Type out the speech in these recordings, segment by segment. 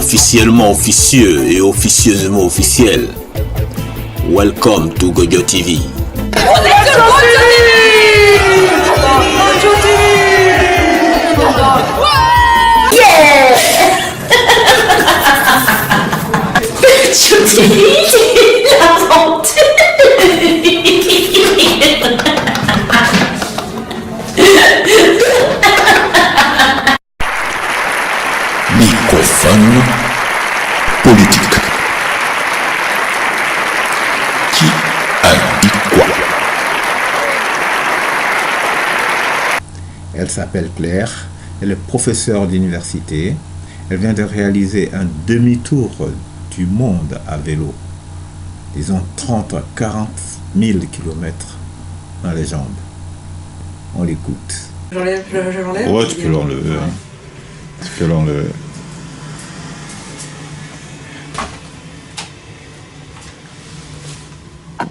officiellement officieux et officieusement officiel. Welcome to Gojo TV. Microphone politique. Qui a dit quoi? Elle s'appelle Claire, elle est professeure d'université. Elle vient de réaliser un demi-tour du monde à vélo. Disons 30 à 40 000 kilomètres dans les jambes. On l'écoute. Je l'enlève. Ouais, tu peux l'enlever. Hein. Tu peux l'enlever.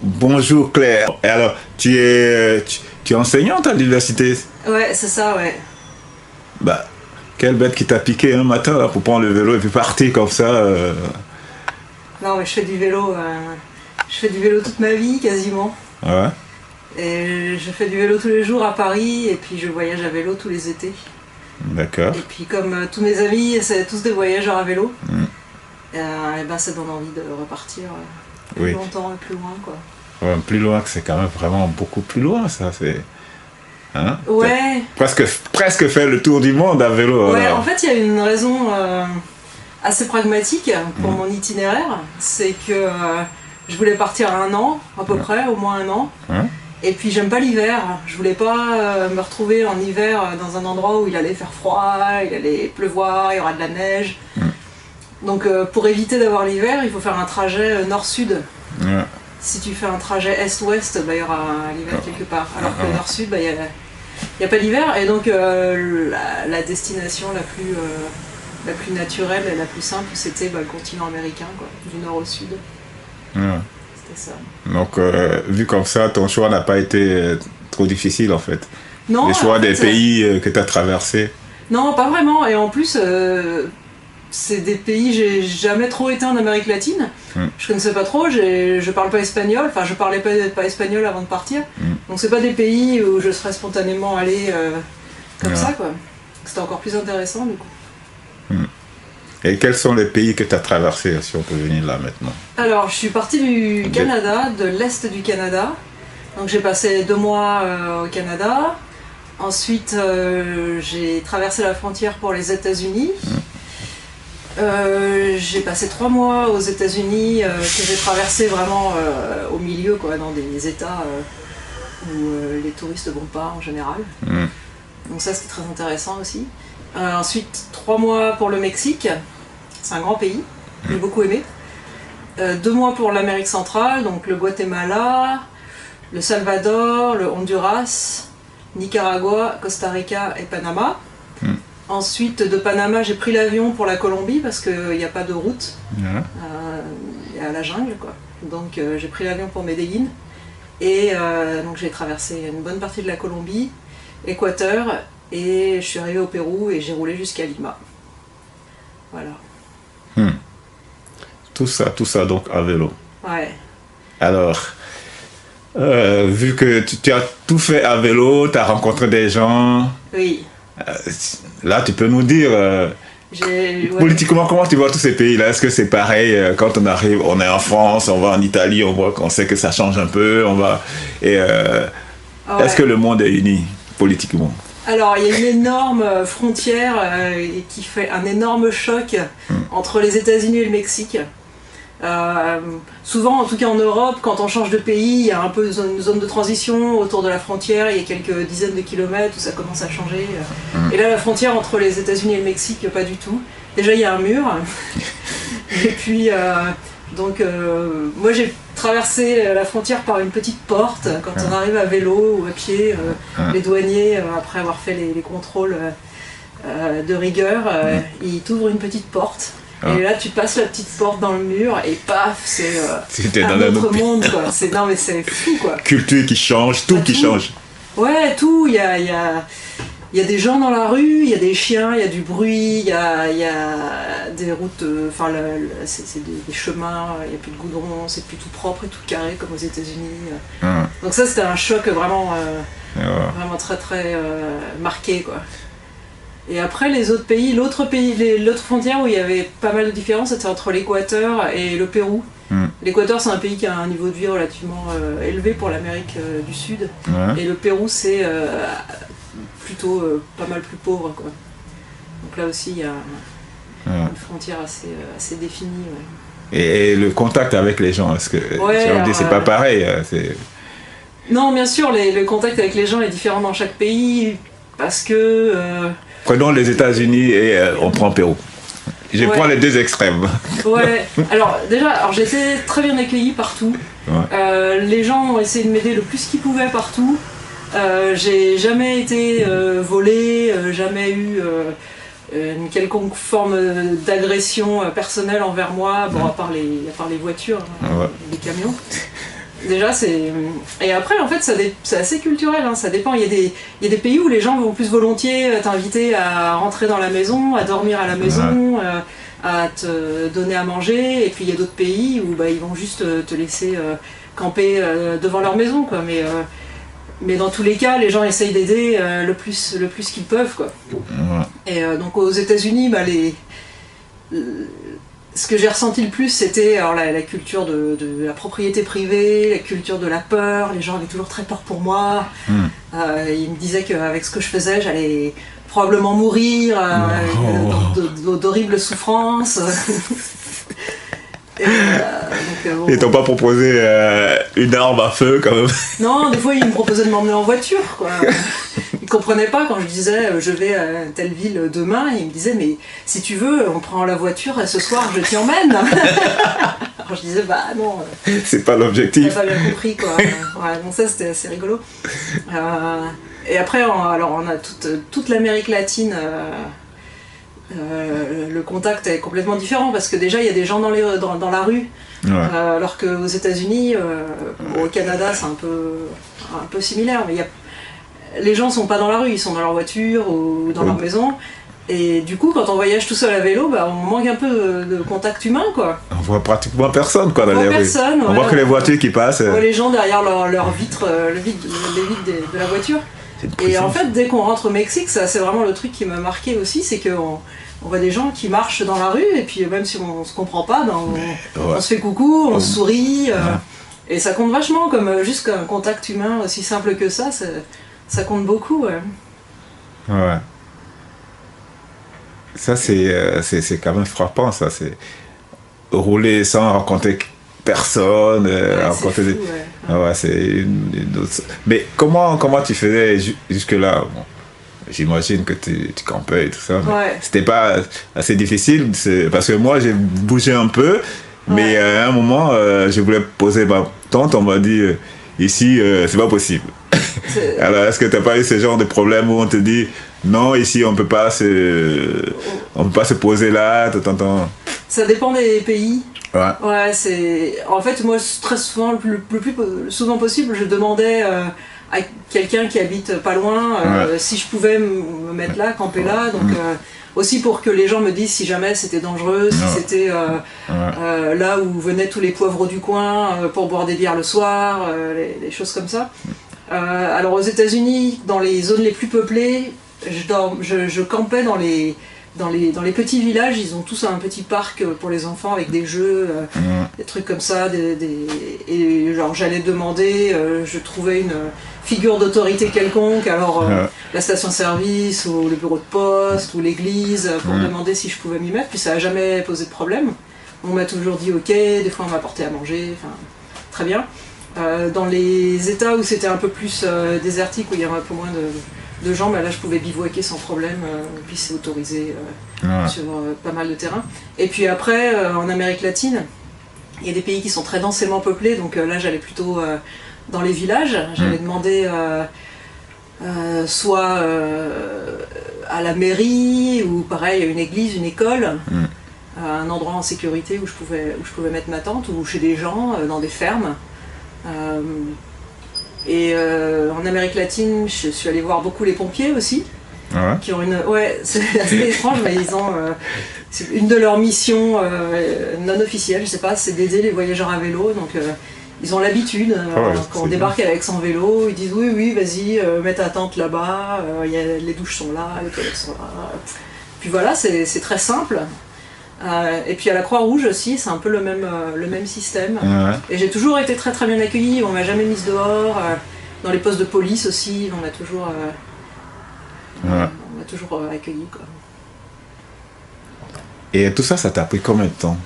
Bonjour Claire. Et alors, tu es enseignante à l'université? Ouais, c'est ça, ouais. Bah, quelle bête qui t'a piqué un matin là, pour prendre le vélo et puis partir comme ça. Non, mais je fais du vélo. Je fais du vélo toute ma vie, quasiment. Ouais. Et je fais du vélo tous les jours à Paris, et puis je voyage à vélo tous les étés. D'accord. Et puis comme tous mes amis, c'est tous des voyageurs à vélo. Et ben ça donne envie de repartir plus longtemps et plus loin, quoi. Ouais, plus loin, c'est quand même vraiment beaucoup plus loin, ça. C'est. Hein? Ouais. Presque faire le tour du monde à vélo. Ouais, alors. en fait, il y a une raison assez pragmatique pour mon itinéraire. C'est que je voulais partir 1 an, à peu près, au moins 1 an. Et puis j'aime pas l'hiver. Je voulais pas me retrouver en hiver dans un endroit où il allait faire froid, il allait pleuvoir, il y aura de la neige. Donc pour éviter d'avoir l'hiver, il faut faire un trajet nord-sud. Si tu fais un trajet est-ouest, bah, il y aura l'hiver quelque part. Alors que nord-sud, bah, il n'y a pas l'hiver. Et donc la destination la plus naturelle et la plus simple, c'était le continent américain, quoi, du nord au sud. C'était ça. Donc, vu comme ça, ton choix n'a pas été trop difficile en fait. Non. Les choix en fait, des pays que tu as traversés. Non, pas vraiment. Et en plus, c'est des pays, j'ai jamais trop été en Amérique latine. Je connaissais pas trop, je parle pas espagnol. Enfin, je parlais pas espagnol avant de partir. Donc, c'est pas des pays où je serais spontanément allée comme ça, quoi. C'était encore plus intéressant, du coup. Et quels sont les pays que tu as traversés, si on peut venir là maintenant? Alors, je suis partie du Canada, de l'Est du Canada. Donc, j'ai passé 2 mois au Canada. Ensuite, j'ai traversé la frontière pour les États-Unis. J'ai passé 3 mois aux États-Unis que j'ai traversé vraiment au milieu, quoi, dans des États où les touristes ne vont pas en général. Donc ça, c'était très intéressant aussi. Ensuite, 3 mois pour le Mexique. C'est un grand pays, j'ai beaucoup aimé. 2 mois pour l'Amérique centrale, donc le Guatemala, le Salvador, le Honduras, Nicaragua, Costa Rica et Panama. Ensuite, de Panama, j'ai pris l'avion pour la Colombie parce qu'il n'y a pas de route. Il y a la jungle, quoi. Donc j'ai pris l'avion pour Medellín. Et donc j'ai traversé une bonne partie de la Colombie, Équateur, et je suis arrivée au Pérou et j'ai roulé jusqu'à Lima. Voilà. Tout ça donc à vélo. Ouais. Alors, vu que tu as tout fait à vélo, tu as rencontré des gens. Oui. Là, tu peux nous dire, politiquement, comment tu vois tous ces pays-là? Est-ce que c'est pareil quand on arrive, on est en France, on va en Italie, on voit qu'on sait que ça change un peu, est-ce que le monde est uni politiquement? Alors, il y a une énorme frontière qui fait un énorme choc entre les États-Unis et le Mexique. Souvent, en tout cas en Europe, quand on change de pays, il y a un peu une zone de transition autour de la frontière, il y a quelques dizaines de kilomètres où ça commence à changer. Et là, la frontière entre les États-Unis et le Mexique, pas du tout. Déjà, il y a un mur. Et puis, moi j'ai traversé la frontière par une petite porte. Quand on arrive à vélo ou à pied, les douaniers, après avoir fait les contrôles de rigueur, ils t'ouvrent une petite porte. Et là, tu passes la petite porte dans le mur et paf, c'est un autre monde, quoi. Non, mais c'est fou, quoi. Culture qui change, tout qui change. Ouais, tout. Il y a il y a des gens dans la rue, il y a des chiens, il y a du bruit, il y a des routes, enfin c'est des chemins, il n'y a plus de goudron, c'est plus tout propre et tout carré comme aux États-Unis. Donc ça c'était un choc vraiment, vraiment très très marqué quoi. Et après les autres pays, l'autre frontière où il y avait pas mal de différences, c'était entre l'Équateur et le Pérou. L'Équateur c'est un pays qui a un niveau de vie relativement élevé pour l'Amérique du Sud, et le Pérou c'est plutôt pas mal plus pauvre quoi. Donc là aussi il y a une frontière assez définie. Et le contact avec les gens, est-ce que c'est pas pareil Non, bien sûr, le contact avec les gens est différent dans chaque pays parce que prenons les États-Unis et on prend Pérou. Je prends les deux extrêmes. Ouais. Alors j'ai été très bien accueillie partout. Les gens ont essayé de m'aider le plus qu'ils pouvaient partout. J'ai jamais été volée, jamais eu une quelconque forme d'agression personnelle envers moi, bon, à part les voitures, les camions. Déjà, et après, en fait, c'est assez culturel, hein, ça dépend. Il y a des pays où les gens vont plus volontiers t'inviter à rentrer dans la maison, à dormir à la maison, à te donner à manger. Et puis il y a d'autres pays où ils vont juste te laisser camper devant leur maison, quoi. Mais dans tous les cas, les gens essayent d'aider le plus qu'ils peuvent, quoi. Et donc aux États-Unis, ce que j'ai ressenti le plus, c'était alors, la culture de la propriété privée, la culture de la peur. Les gens avaient toujours très peur pour moi. Ils me disaient qu'avec ce que je faisais, j'allais probablement mourir d'horribles souffrances. Ils t'ont pas proposé une arme à feu quand même? Non, des fois ils me proposaient de m'emmener en voiture, quoi. Ils comprenaient pas quand je disais je vais à telle ville demain, ils me disaient mais si tu veux on prend la voiture et ce soir je t'y emmène. Alors je disais non. C'est pas l'objectif. T'as pas bien compris quoi. Donc ça c'était assez rigolo. Et après on a toute l'Amérique latine. Le contact est complètement différent parce que déjà il y a des gens dans la rue, alors qu'aux États-Unis, au Canada c'est un peu similaire, mais les gens sont pas dans la rue, ils sont dans leur voiture ou dans leur maison. Et du coup, quand on voyage tout seul à vélo, on manque un peu de contact humain, quoi. On voit pratiquement personne, quoi, dans les rues. On voit que les voitures qui passent. On voit les gens derrière leur vitre, les vitres de la voiture. Et en fait, dès qu'on rentre au Mexique, ça c'est vraiment le truc qui m'a marqué aussi, c'est qu'on voit des gens qui marchent dans la rue, et puis même si on se comprend pas, on se fait coucou, on se sourit, et ça compte vachement, comme juste un contact humain aussi simple que ça compte beaucoup. Ouais. Ça c'est quand même frappant, ça, c'est rouler sans rencontrer personne, rencontrer c'est fou, c'est une autre... Mais comment tu faisais jusque-là? J'imagine que tu campais et tout ça, mais c'était pas assez difficile, parce que moi j'ai bougé un peu, mais à un moment je voulais poser ma tente, on m'a dit ici c'est pas possible. Alors est-ce que t'as pas eu ce genre de problème où on te dit non, ici on peut pas se poser là, t'entends? Ça dépend des pays. C'est en fait moi très souvent le plus souvent possible je demandais à quelqu'un qui habite pas loin si je pouvais me mettre là, camper là, donc aussi pour que les gens me disent si jamais c'était dangereux, si c'était là où venaient tous les poivreaux du coin pour boire des bières le soir, les choses comme ça. Alors aux États-Unis, dans les zones les plus peuplées, je campais dans les petits villages. Ils ont tous un petit parc pour les enfants avec des jeux, des trucs comme ça, et genre j'allais demander, je trouvais une figure d'autorité quelconque, alors la station-service ou le bureau de poste ou l'église, pour demander si je pouvais m'y mettre, puis ça n'a jamais posé de problème. On m'a toujours dit ok, des fois on m'a apporté à manger, enfin très bien. Dans les états où c'était un peu plus désertique, où il y avait un peu moins de gens, là je pouvais bivouaquer sans problème, puis c'est autorisé sur pas mal de terrain. Et puis après, en Amérique latine, il y a des pays qui sont très densément peuplés, donc là j'allais plutôt dans les villages, j'allais demander soit à la mairie, ou pareil à une église, une école, un endroit en sécurité où je pouvais mettre ma tente, ou chez des gens, dans des fermes. Et en Amérique latine, je suis allée voir beaucoup les pompiers aussi. Ouais. qui ont c'est assez étrange, mais ils ont c'est une de leurs missions non officielles, je sais pas, c'est d'aider les voyageurs à vélo. Donc ils ont l'habitude, quand on débarque avec son vélo, ils disent oui, vas-y, mets ta tente là-bas, les douches sont là, les toilettes sont là. Puis voilà, c'est très simple. Et puis à la Croix-Rouge aussi, c'est un peu le même système. Ouais. Et j'ai toujours été très très bien accueillie, on m'a jamais mise dehors. Dans les postes de police aussi, on m'a toujours, accueillie, quoi. Et tout ça, ça t'a pris combien de temps?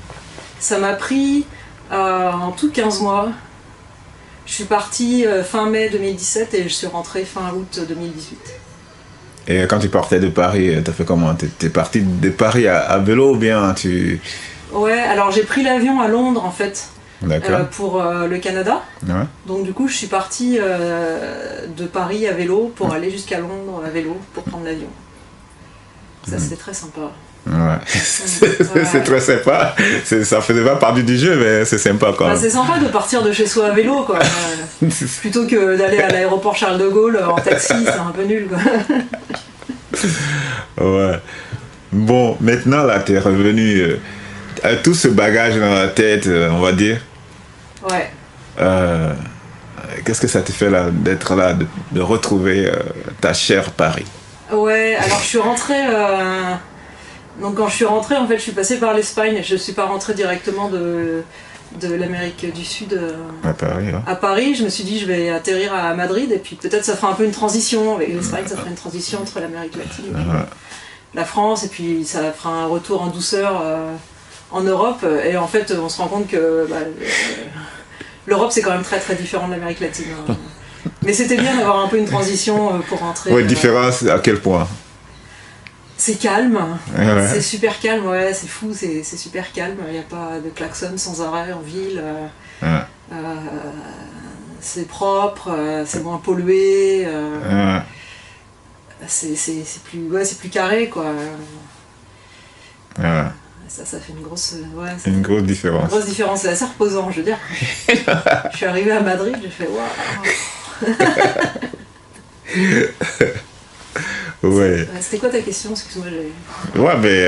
Ça m'a pris en tout 15 mois. Je suis partie fin mai 2017 et je suis rentrée fin août 2018. Et quand tu partais de Paris, t'as fait comment? T'es parti de Paris à vélo ou bien tu... Ouais, alors j'ai pris l'avion à Londres en fait, pour le Canada. Ouais. Donc du coup je suis partie de Paris à vélo pour aller jusqu'à Londres à vélo pour prendre l'avion. Ça c'était très sympa. Ouais. C'est très sympa. Ça faisait pas partie du jeu, mais c'est sympa quand même. C'est sympa de partir de chez soi à vélo, quoi. Plutôt que d'aller à l'aéroport Charles de Gaulle en taxi, c'est un peu nul, quoi. Ouais. Bon, maintenant là, t'es revenu avec tout ce bagage dans la tête, on va dire. Ouais. Qu'est-ce que ça te fait là, d'être là, de retrouver ta chère Paris? Ouais, alors je suis rentrée... Donc quand je suis rentrée, en fait, je suis passée par l'Espagne. Je ne suis pas rentrée directement de l'Amérique du Sud à Paris. Ouais. À Paris. Je me suis dit, je vais atterrir à Madrid et puis peut-être ça fera un peu une transition. Avec l'Espagne, ça fera une transition entre l'Amérique latine et la France. Et puis ça fera un retour en douceur en Europe. Et en fait, on se rend compte que l'Europe, c'est quand même très très différent de l'Amérique latine. Mais c'était bien d'avoir un peu une transition pour rentrer. Ouais, différence à quel point? C'est calme, ouais. C'est super calme, ouais, c'est fou, c'est super calme, il n'y a pas de klaxon sans arrêt en ville, c'est propre, c'est moins pollué, c'est plus carré, quoi. Ça fait une grosse, une grosse différence. Une grosse différence, c'est assez reposant, je veux dire. Je suis arrivée à Madrid, j'ai fait waouh. Ouais. C'était quoi ta question? Excuse-moi, Ouais, mais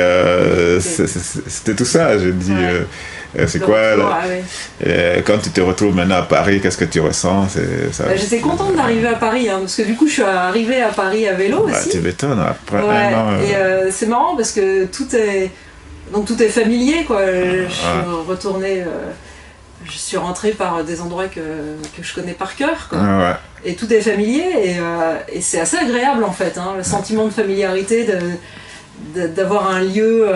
c'était tout ça. Je dis, c'est quoi là, quand tu te retrouves maintenant à Paris, qu'est-ce que tu ressens? J'étais contente d'arriver à Paris, hein, parce que du coup, je suis arrivée à Paris à vélo aussi. Tu m'étonnes, après un an. Et c'est marrant parce que tout est familier, quoi. Je suis retournée. Je suis rentrée par des endroits que je connais par cœur, quoi. Et tout est familier et c'est assez agréable en fait, hein, le sentiment de familiarité, d'avoir un lieu,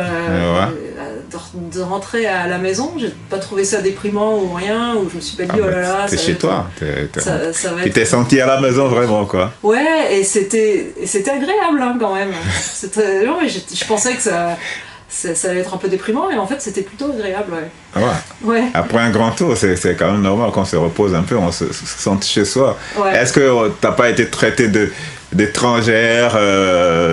de rentrer à la maison. J'ai pas trouvé ça déprimant ou rien, où je me suis pas dit oh là là. T'es chez toi, tu t'es être... senti à la maison vraiment, quoi. Ouais, et c'était agréable, hein, quand même. Je pensais que ça allait être un peu déprimant, et en fait c'était plutôt agréable. Ouais. Après un grand tour, c'est quand même normal qu'on se repose un peu, on se sente chez soi. Ouais. Est-ce que t'as pas été traité d'étrangère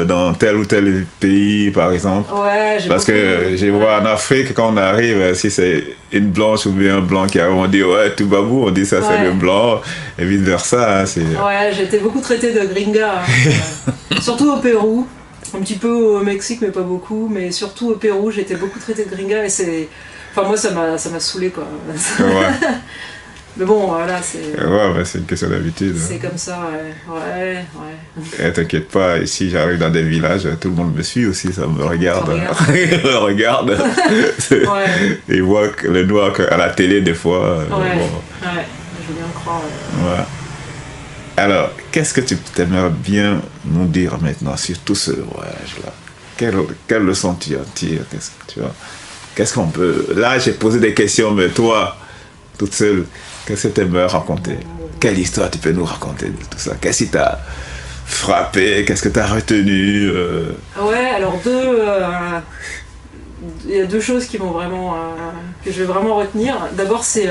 dans tel ou tel pays, par exemple? Ouais, parce que j'ai vu en Afrique, quand on arrive, si c'est une blanche ou bien un blanc qui arrive, on dit ouais, tout babou, on dit ça c'est le blanc, et vice versa. Ouais, j'ai été beaucoup traitée de gringa, surtout au Pérou. Un petit peu au Mexique, mais pas beaucoup. Mais surtout au Pérou, j'ai été beaucoup traitée de gringa et c'est... Enfin, moi, ça m'a saoulée, quoi. Ouais. Mais bon, voilà, c'est... Ouais, c'est une question d'habitude. C'est comme ça, ouais. Et t'inquiète pas, ici, j'arrive dans des villages, tout le monde me suit aussi, ça me regarde. Il me regarde. Et voit le noir à la télé, des fois. Ouais, je veux bien le croire. Ouais. Alors, qu'est-ce que tu aimerais bien nous dire maintenant sur tout ce voyage-là? Quelle leçon tu en tires? Qu'est-ce qu'on peut... Là, j'ai posé des questions, mais toi, toute seule, qu'est-ce que tu aimerais raconter? Quelle histoire tu peux nous raconter de tout ça? Qu'est-ce qui t'a frappé? Qu'est-ce que tu as retenu? Ouais, alors il y a deux choses qui vont vraiment... que je vais vraiment retenir. D'abord, c'est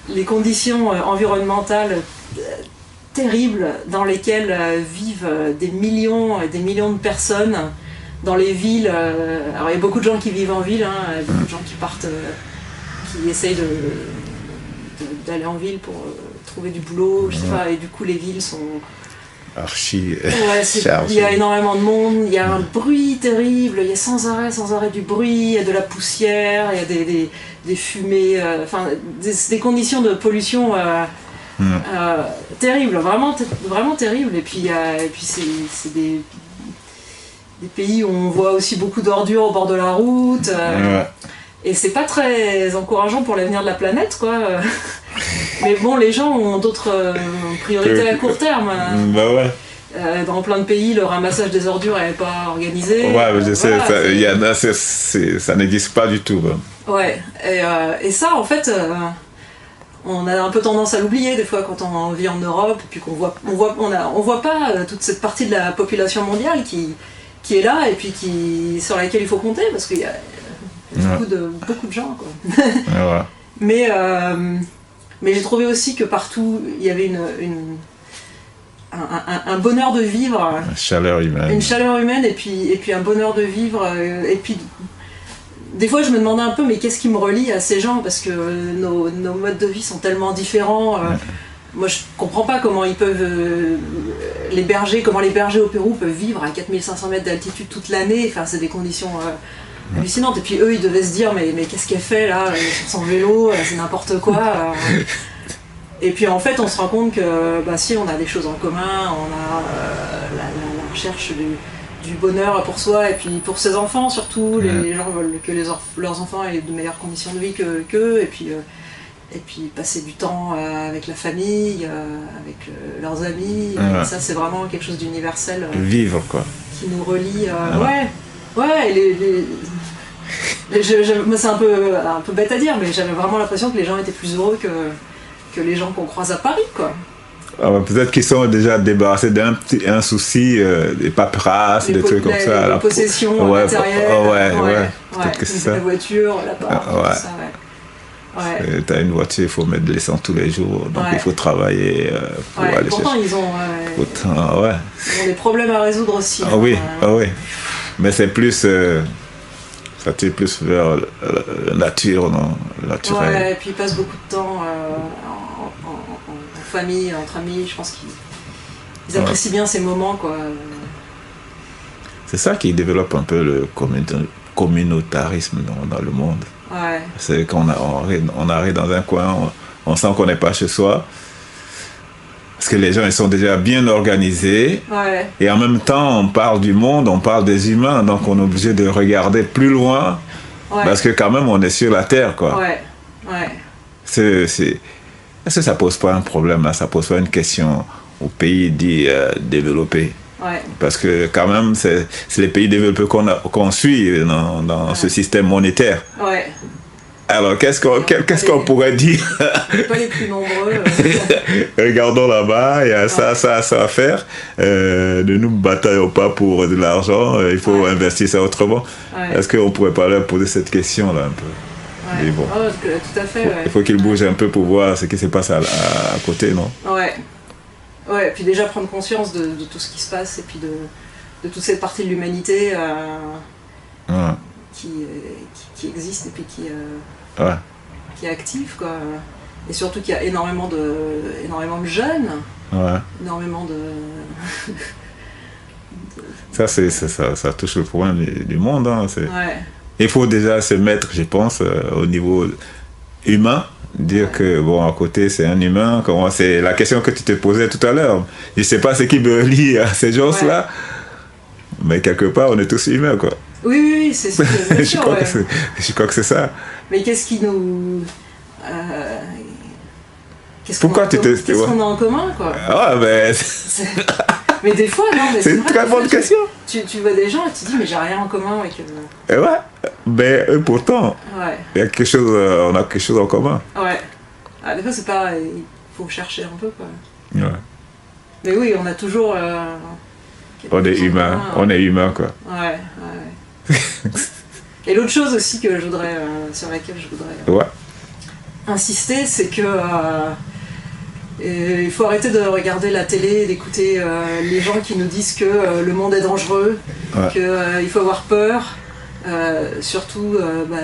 les conditions environnementales terribles dans lesquelles vivent des millions et des millions de personnes dans les villes. Alors il y a beaucoup de gens qui vivent en ville, hein, beaucoup de gens qui partent, qui essayent d'aller en ville pour trouver du boulot, je sais pas, et du coup les villes sont archi Ouais, chargé. il y a énormément de monde, il y a un bruit terrible, il y a sans arrêt du bruit, il y a de la poussière, il y a des fumées, enfin des conditions de pollution terribles, vraiment terribles. Et puis, c'est des pays où on voit aussi beaucoup d'ordures au bord de la route. Ouais. Et c'est pas très encourageant pour l'avenir de la planète, quoi. Mais bon, les gens ont d'autres priorités à court terme. Bah ouais. Dans plein de pays, le ramassage des ordures n'est pas organisé. Ouais, mais je sais, Voilà, ça, il y en a, ça n'existe pas du tout. Bah. Ouais, et ça, en fait, on a un peu tendance à l'oublier des fois quand on vit en Europe, et puis qu'on voit pas toute cette partie de la population mondiale qui est là, et puis sur laquelle il faut compter, parce qu'il y a beaucoup de gens, quoi. Ouais. Mais j'ai trouvé aussi que partout, il y avait un bonheur de vivre, Une chaleur humaine, et puis un bonheur de vivre, et puis des fois je me demandais un peu, mais qu'est-ce qui me relie à ces gens, parce que nos modes de vie sont tellement différents. Moi je comprends pas comment ils peuvent comment les bergers au Pérou peuvent vivre à 4500 mètres d'altitude toute l'année. Enfin, c'est des conditions hallucinantes. Et puis eux ils devaient se dire, mais qu'est-ce qu'elle fait là sur son vélo, c'est n'importe quoi. Et puis en fait on se rend compte que si, on a des choses en commun, on a la recherche du bonheur pour soi et puis pour ses enfants surtout. Les gens veulent que leurs enfants aient de meilleures conditions de vie qu'eux, et puis passer du temps avec la famille, avec leurs amis. Et ça c'est vraiment quelque chose d'universel. Vivre, quoi. Qui nous relie. Moi c'est un peu bête à dire, mais j'avais vraiment l'impression que les gens étaient plus heureux que les gens qu'on croise à Paris, quoi. Ah bah, peut-être qu'ils sont déjà débarrassés d'un souci, des paperasses, des trucs comme ça. La possession matérielle. Ouais. Peut-être que c'est ça. La voiture, l'appart, tout ça, ouais. T'as une voiture, il faut mettre de l'essence tous les jours, donc il faut travailler pour aller pourtant, chercher. ils ont des problèmes à résoudre aussi. Oui. Mais c'est plus... ça tire plus vers la nature, non? Naturel. Ouais, et puis ils passent beaucoup de temps en famille, entre amis. Je pense qu'ils apprécient bien ces moments, quoi. C'est ça qui développe un peu le communautarisme dans le monde. Ouais. C'est qu'on on arrive dans un coin, on sent qu'on n'est pas chez soi. Parce que les gens, ils sont déjà bien organisés. Ouais. Et en même temps, on parle du monde, on parle des humains. Donc, on est obligé de regarder plus loin. Ouais. Parce que quand même, on est sur la Terre, quoi. Ouais. Est-ce que ça pose pas un problème, là? Ça pose pas une question aux pays dits développés? Ouais. Parce que quand même, c'est les pays développés qu'on suit dans ce système monétaire. Ouais. Alors, qu'est-ce qu'on pourrait dire? Pas les plus nombreux. Regardons là-bas, il y a ça à faire. Ne nous bataillons pas pour de l'argent, il faut investir ça autrement. Ouais. Est-ce qu'on pourrait pas leur poser cette question-là un peu? Ouais. Bon, tout à fait. Il faut qu'ils bougent un peu pour voir ce qui se passe à côté, non? Ouais, puis déjà prendre conscience de tout ce qui se passe et puis de toute cette partie de l'humanité qui existe et puis qui est active, quoi. Et surtout qu'il y a énormément de jeunes, énormément de... ça touche le problème du monde, hein. Il faut déjà se mettre, je pense, au niveau humain, dire que bon, à côté c'est un humain. C'est la question que tu te posais tout à l'heure. Je sais pas ce qui me lie à ces gens-là, mais quelque part on est tous humains, quoi. Oui, c'est sûr. Je crois que c'est ça. Mais qu'est-ce qui nous... Qu'est-ce qu'on a en commun, quoi? Mais des fois, non, mais c'est une très bonne question. Tu vois des gens et tu te dis, mais j'ai rien en commun avec eux. Et mais eux, pourtant, il y a quelque chose, on a quelque chose en commun. Des fois, c'est pas... Il faut chercher un peu, quoi. Mais oui, on a toujours... on est humain, quoi. Et l'autre chose aussi que sur laquelle je voudrais insister, c'est que il faut arrêter de regarder la télé et d'écouter les gens qui nous disent que le monde est dangereux, qu'il faut avoir peur, surtout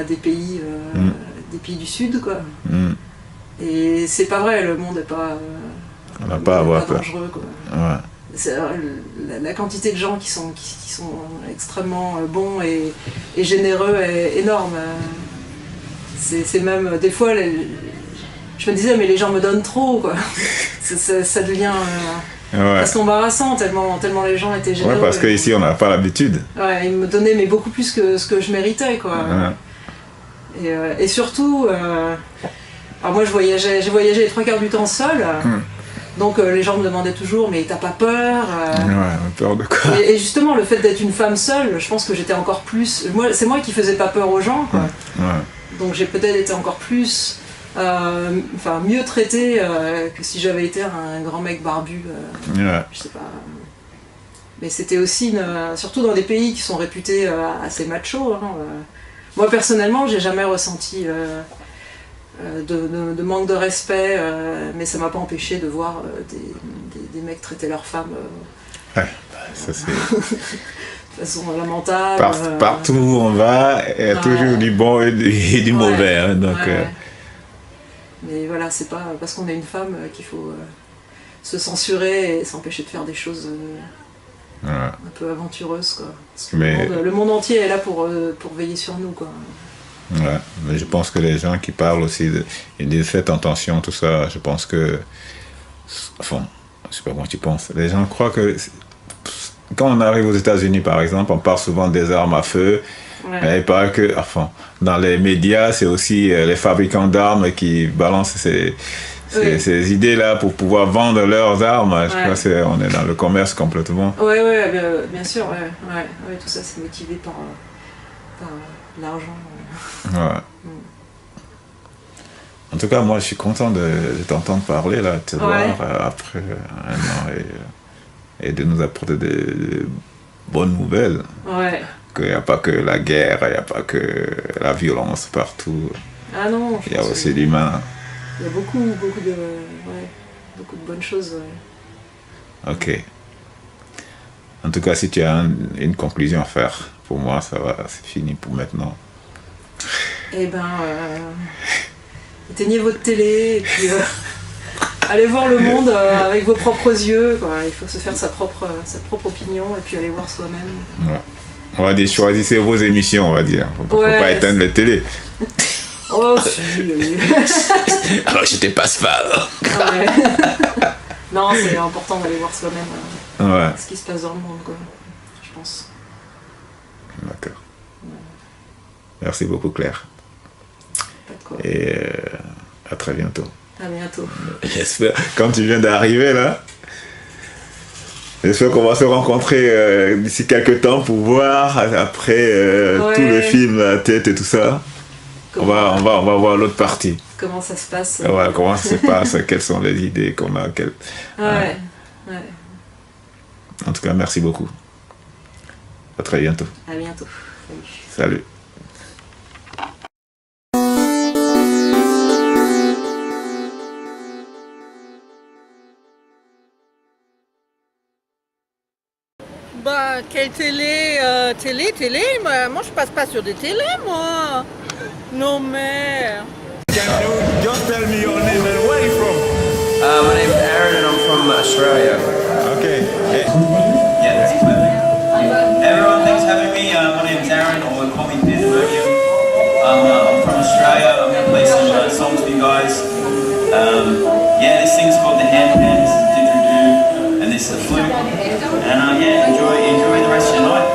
des pays du Sud, quoi. Et c'est pas vrai, le monde n'est pas... on n'a pas à avoir peur. Dangereux, quoi. La quantité de gens qui sont extrêmement bons et généreux est énorme. C'est même des fois, je me disais mais les gens me donnent trop quoi. ça devient presque embarrassant tellement les gens étaient généreux. Ouais, parce qu'ici on n'a pas l'habitude. Ouais, ils me donnaient mais beaucoup plus que ce que je méritais quoi. Et surtout, alors moi j'ai voyagé les 3/4 du temps seule. Donc les gens me demandaient toujours mais t'as pas peur peur de quoi? Et justement le fait d'être une femme seule, je pense que j'étais encore plus. C'est moi qui faisais pas peur aux gens quoi. Donc j'ai peut-être été encore plus mieux traitée que si j'avais été un grand mec barbu. Je sais pas. Mais c'était aussi surtout dans des pays qui sont réputés assez machos. Moi personnellement j'ai jamais ressenti de manque de respect, mais ça m'a pas empêché de voir des mecs traiter leurs femmes ça c'est de façon lamentable. Partout où on va, il y a toujours du bon et du mauvais. Donc, Mais voilà, c'est pas parce qu'on est une femme qu'il faut se censurer et s'empêcher de faire des choses un peu aventureuses. Quoi. Parce que le monde entier est là pour veiller sur nous. Quoi. Ouais, mais je pense que les gens qui parlent aussi, ils disent faites attention, tout ça, je pense que. Enfin, je sais pas comment tu penses. Les gens croient que. Quand on arrive aux États-Unis, par exemple, on parle souvent des armes à feu. Mais il paraît que, dans les médias, c'est aussi les fabricants d'armes qui balancent ces idées-là pour pouvoir vendre leurs armes. Je crois qu'on est dans le commerce complètement. Oui, bien sûr. Tout ça, c'est motivé par l'argent. En tout cas, moi, je suis content de t'entendre parler, là, de te voir après un an et de nous apporter de bonnes nouvelles. Qu'il n'y a pas que la guerre, il n'y a pas que la violence partout. Ah non, il y a aussi l'humain. Il y a beaucoup de bonnes choses. Ok. En tout cas, si tu as une conclusion à faire, pour moi, ça va, c'est fini pour maintenant. Eh ben, éteignez votre télé et puis allez voir le monde avec vos propres yeux. Quoi. Il faut se faire sa propre opinion et puis aller voir soi-même. On va dire, choisissez vos émissions, on va dire. Faut pas éteindre la télé. Oh, si. Alors, je te passe pas. Non, c'est important d'aller voir soi-même ce qui se passe dans le monde, quoi, je pense. D'accord. Merci beaucoup, Claire. Pas de quoi. Et à très bientôt. À bientôt. J'espère, quand tu viens d'arriver là, j'espère qu'on va se rencontrer d'ici quelques temps pour voir après tout le film, la tête et tout ça. On va voir l'autre partie. Comment ça se passe comment ça se passe, quelles sont les idées qu'on a. En tout cas, merci beaucoup. À très bientôt. À bientôt. Salut. Bah, quelle télé moi je passe pas sur des télés, moi. Non, mais... Can you just tell me your name and where are you from? My name's Aaron and I'm from Australia. Okay. Yeah, that's perfect. Everyone, thanks for having me. My name's Aaron, or call me Pandemonium. I'm from Australia. I'm going to play some songs for you guys. This thing's called the Handpan, this is the didgeridoo, and this is the flute. And enjoy the rest of your night.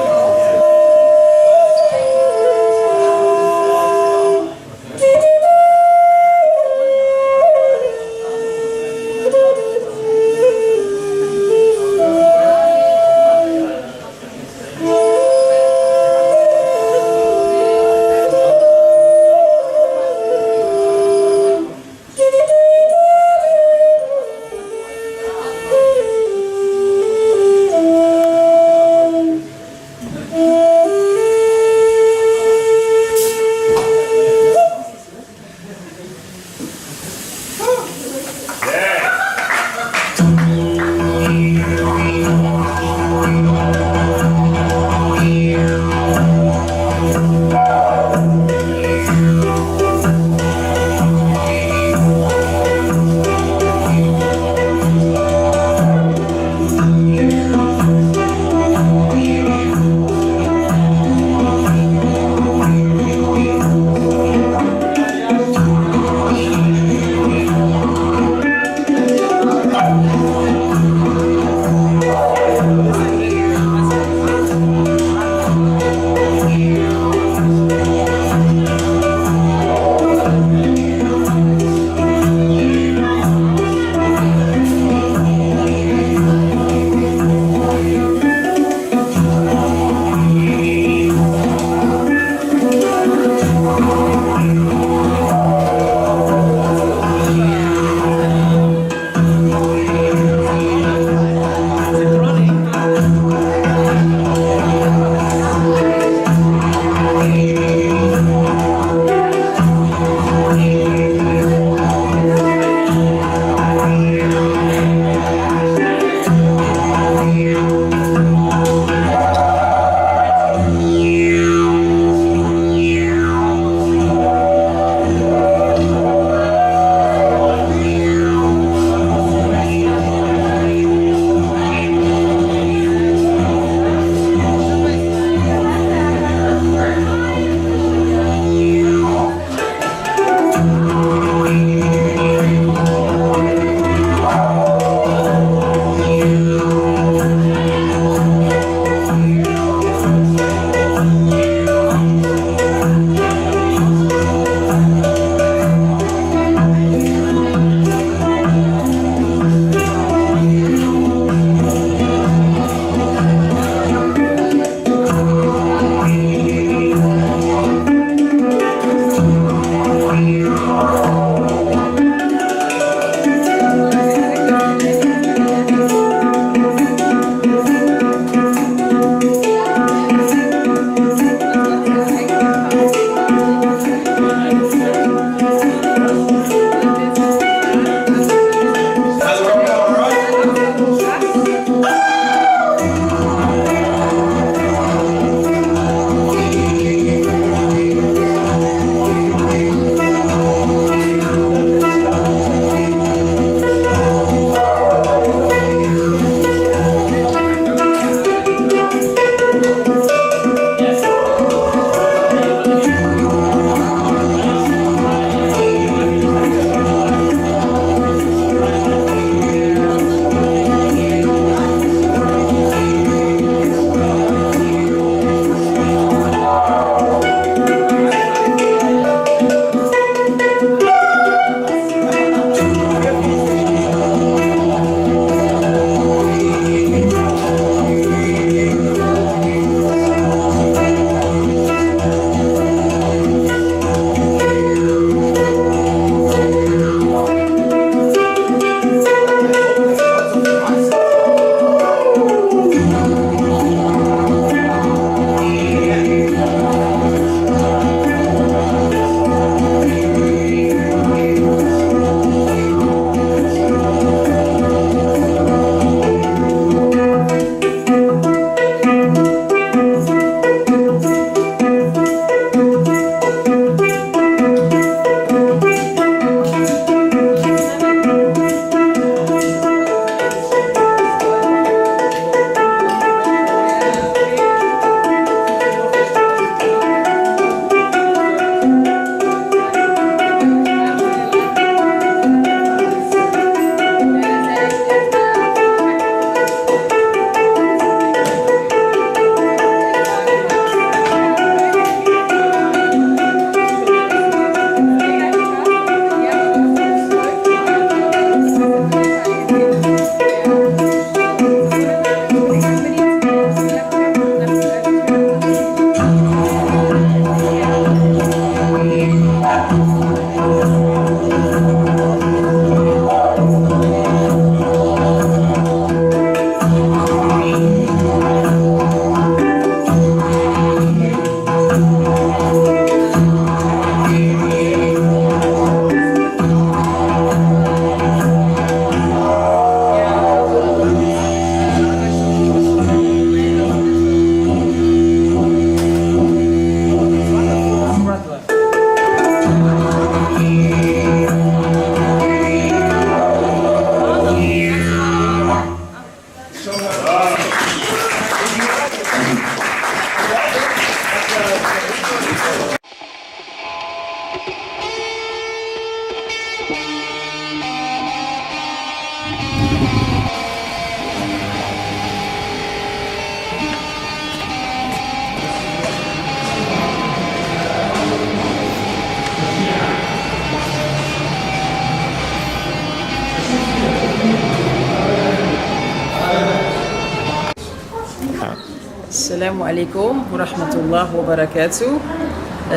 Assalamu alaikum wa rahmatullah wa barakatuh.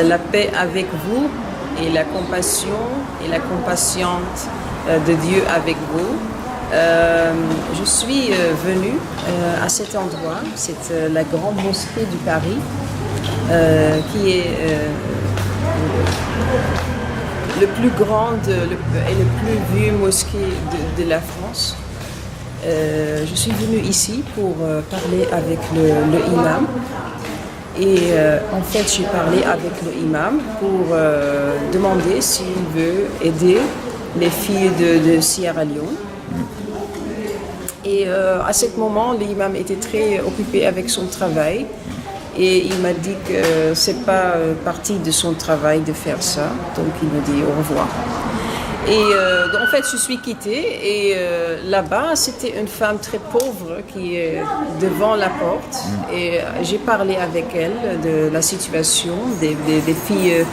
La paix avec vous et la compassion et la compassionte de Dieu avec vous. Je suis venue à cet endroit, c'est la grande mosquée du Paris, qui est le plus grande et le plus vieux mosquée de la France. Je suis venue ici pour parler avec le imam et en fait j'ai parlé avec le imam pour demander s'il veut aider les filles de Sierra Leone. Et à ce moment, l'imam était très occupé avec son travail et il m'a dit que c'est pas partie de son travail de faire ça, donc il m'a dit au revoir. Et en fait, je suis quittée et là-bas, c'était une femme très pauvre qui est devant la porte. Et j'ai parlé avec elle de la situation des filles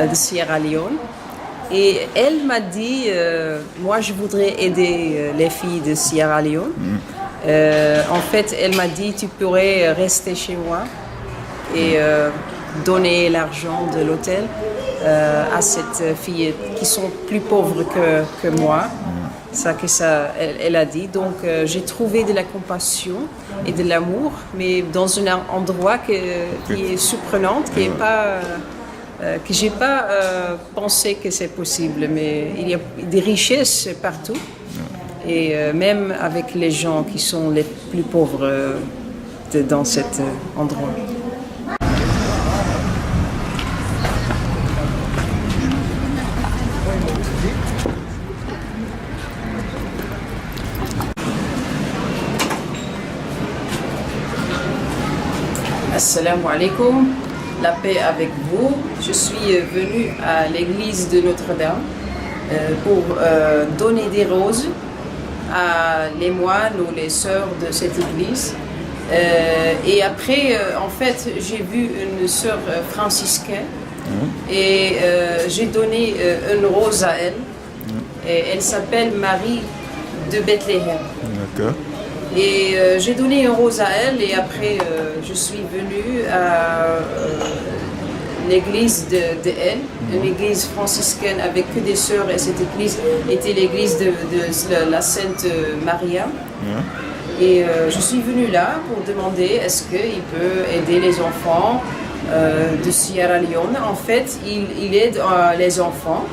de Sierra Leone. Et elle m'a dit, moi, je voudrais aider les filles de Sierra Leone. En fait, elle m'a dit, tu pourrais rester chez moi et donner l'argent de l'hôtel à cette fille qui sont plus pauvres que moi. Elle a dit. Donc j'ai trouvé de la compassion et de l'amour, mais dans un endroit qui est surprenant, qui est pas que j'ai pas pensé que c'est possible. Mais il y a des richesses partout et même avec les gens qui sont les plus pauvres dans cet endroit. Assalamu alaikum, la paix avec vous. Je suis venue à l'église de Notre-Dame pour donner des roses à les moines ou les sœurs de cette église. Et après, en fait, j'ai vu une sœur franciscaine et j'ai donné une rose à elle. Et elle s'appelle Marie de Bethléem. D'accord. Et j'ai donné une rose à elle et après je suis venue à l'église de elle, une église franciscaine avec que des sœurs et cette église était l'église de la Sainte Maria. Et je suis venue là pour demander est-ce qu'il peut aider les enfants de Sierra Leone. En fait, il aide les enfants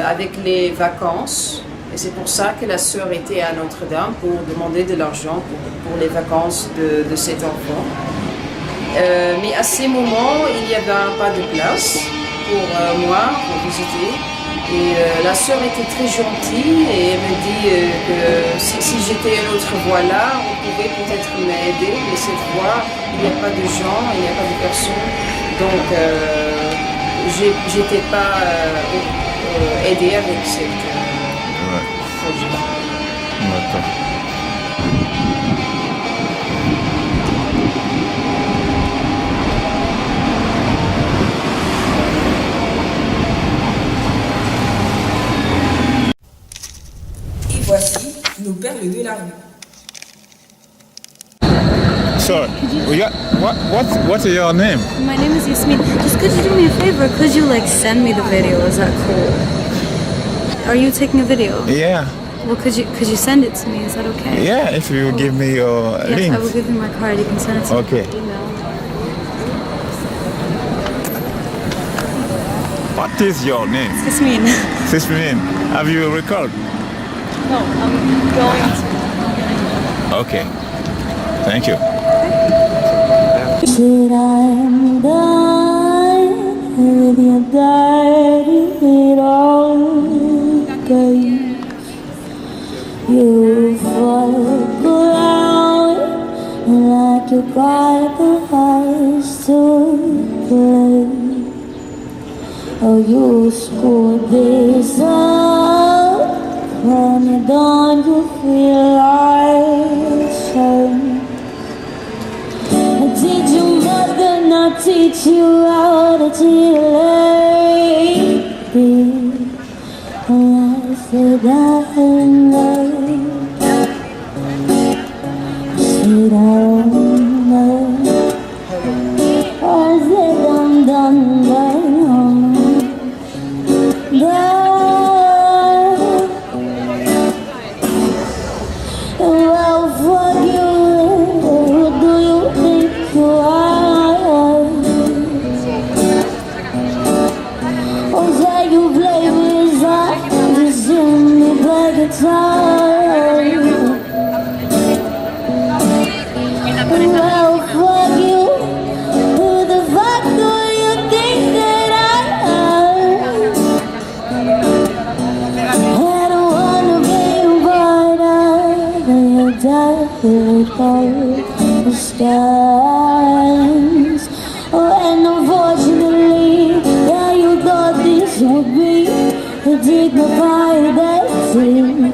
avec les vacances. Et c'est pour ça que la sœur était à Notre-Dame pour demander de l'argent pour les vacances de cet enfant. Mais à ces moments, il n'y avait pas de place pour moi pour visiter. Et la sœur était très gentille et elle me dit que si j'étais une autre voie là, on pouvait peut-être m'aider. Mais cette voie, il n'y a pas de gens, il n'y a pas de personnes. Donc, j'étais pas aidée avec cette projet. D'accord. Et voici nos perles de la rue. So, what's your name? My name is Yasmin. Just could you do me a favor? Could you send me the video? Is that cool? Are you taking a video? Yeah. Well, could you send it to me? Is that okay? Yeah, if you give me your Yes, link. I will give you my card. You can send it to Okay. me. Email. What is your name? Yasmin. Sismin, have you recorded? No, I'm going to. Okay. Thank you. Should I die with your dirty all days? You fuck around to guide the eyes to play. Oh, you screw this up when don't you feel like shame? Did your mother not teach you how to delay? I said I know. Said I know. I said I'm done. Well, fuck you, who do you think you are? Oh, say you play with us, you sing me play guitar. Well, fuck you, who the fuck do you think that I am? I don't wanna be part of the dark stars. Oh, and unfortunately, yeah, you thought this would be a dignified exit.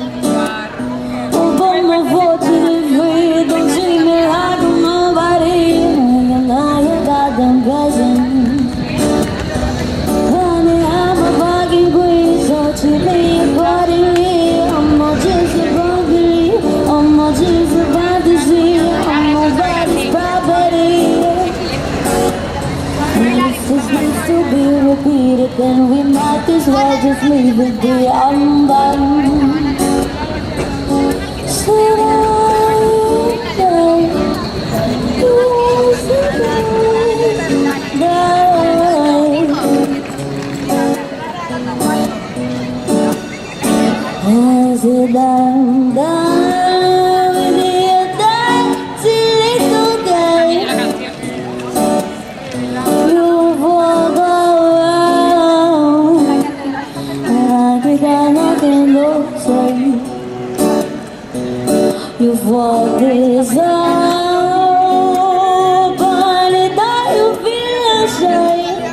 Oh, but unfortunately, don't treat me like I'm nobody. And now you got them present. Honey, I'm a fucking queen, so treat me accordingly. I'm not just a broccoli, I'm not just a fantasy, I'm nobody's property. If this needs to be repeated, then we might as well just leave it be undone. Should I go? Is it done with the dirty little game? You walk around and I got nothing to say. You've walked this out, but now you feel ashamed.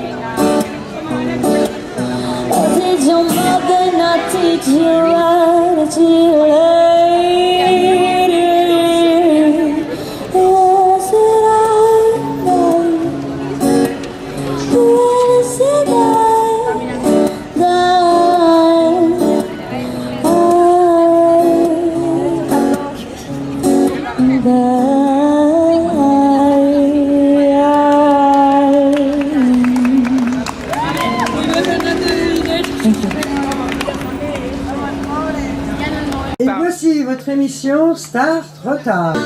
Did your mother not teach you how to relate? Yes, it I know. Yes, it I Et voici votre émission Star Retard.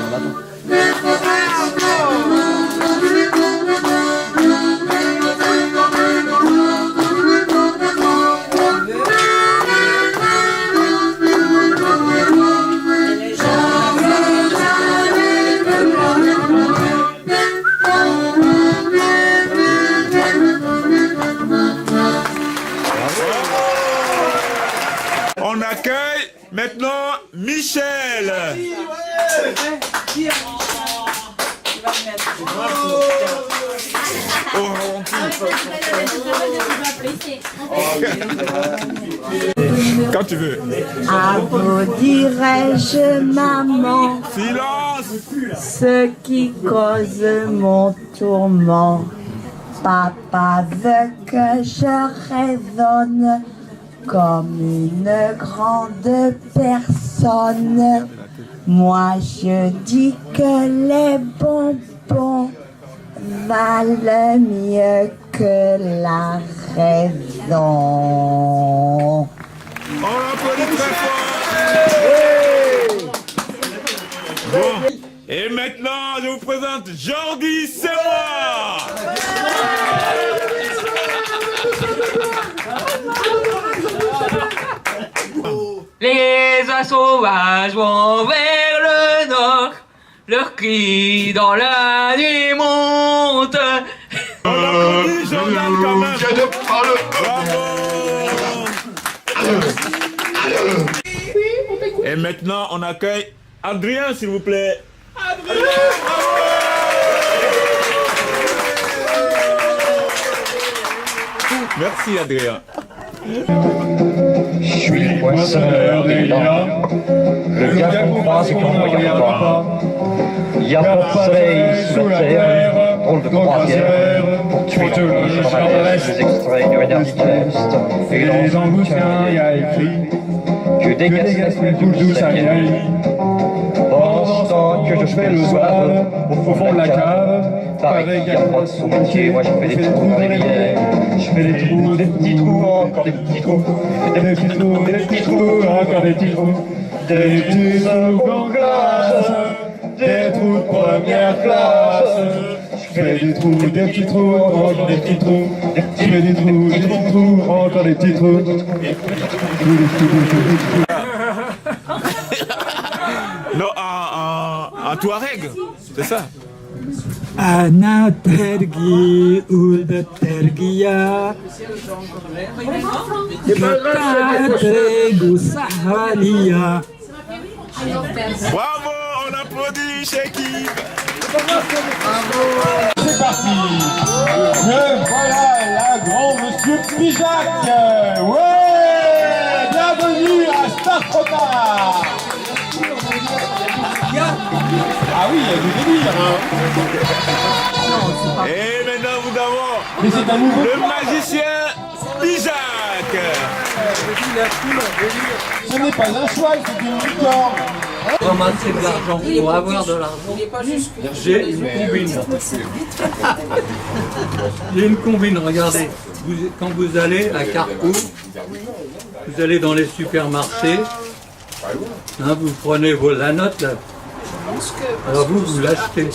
On accueille maintenant Michel. Quand tu veux. À vous dirai-je, maman, silence, ce qui cause mon tourment. Papa veut que je raisonne comme une grande personne. Moi je dis que les bonbons valent mieux que la raison. On applaudit très fort. Bon. Et maintenant, je vous présente Jordi, c'est moi. Les oies sauvages vont vers le nord, leur cri dans la nuit monte. On applaudit Jordan quand même. Bravo. Et maintenant, on accueille Adrien, s'il vous plaît. Adrien. Merci Adrien. Je suis le poissonneur des lilas, le gars qu'on croise et qu'on ne regarde pas. Il n'y a pas de soleil sous la terre, drôle de croisière, pour tuer le journaliste, les extraits d'urinaire digeste. Et dans les bouquins, il y a écrit que des gaz les boules douces à vieillir. Pendant ce temps que je fais le soir, au fond de la cave, pareil qu'il y a pas de son métier, moi je fais des trous dans les billets. Je fais des trous, des petits trous, encore des petits trous, des petits trous, des petits trous, encore des petits trous, des petits trous en glace, des trous de première classe. Je fais des trous, des petits trous, encore des petits trous, je fais des trous, encore des petits trous. Non, un Touareg, c'est ça. Ana tergi uld tergia Tregu Sahalia. Bravo, on applaudit Shekib. C'est parti. Voilà la grand monsieur Pijac. Ouais, bienvenue à Star Trotard. Ah oui, il y a du délire. Et maintenant nous avons Mais c'est un nouveau le magicien Pijac. Ce n'est pas un cheval, c'est une licorne. Ramasser de l'argent pour avoir de l'argent. J'ai une combine. J'ai une combine, regardez. Quand vous allez à Carrefour, vous allez dans les supermarchés, hein, vous prenez la note là. Alors vous l'achetez.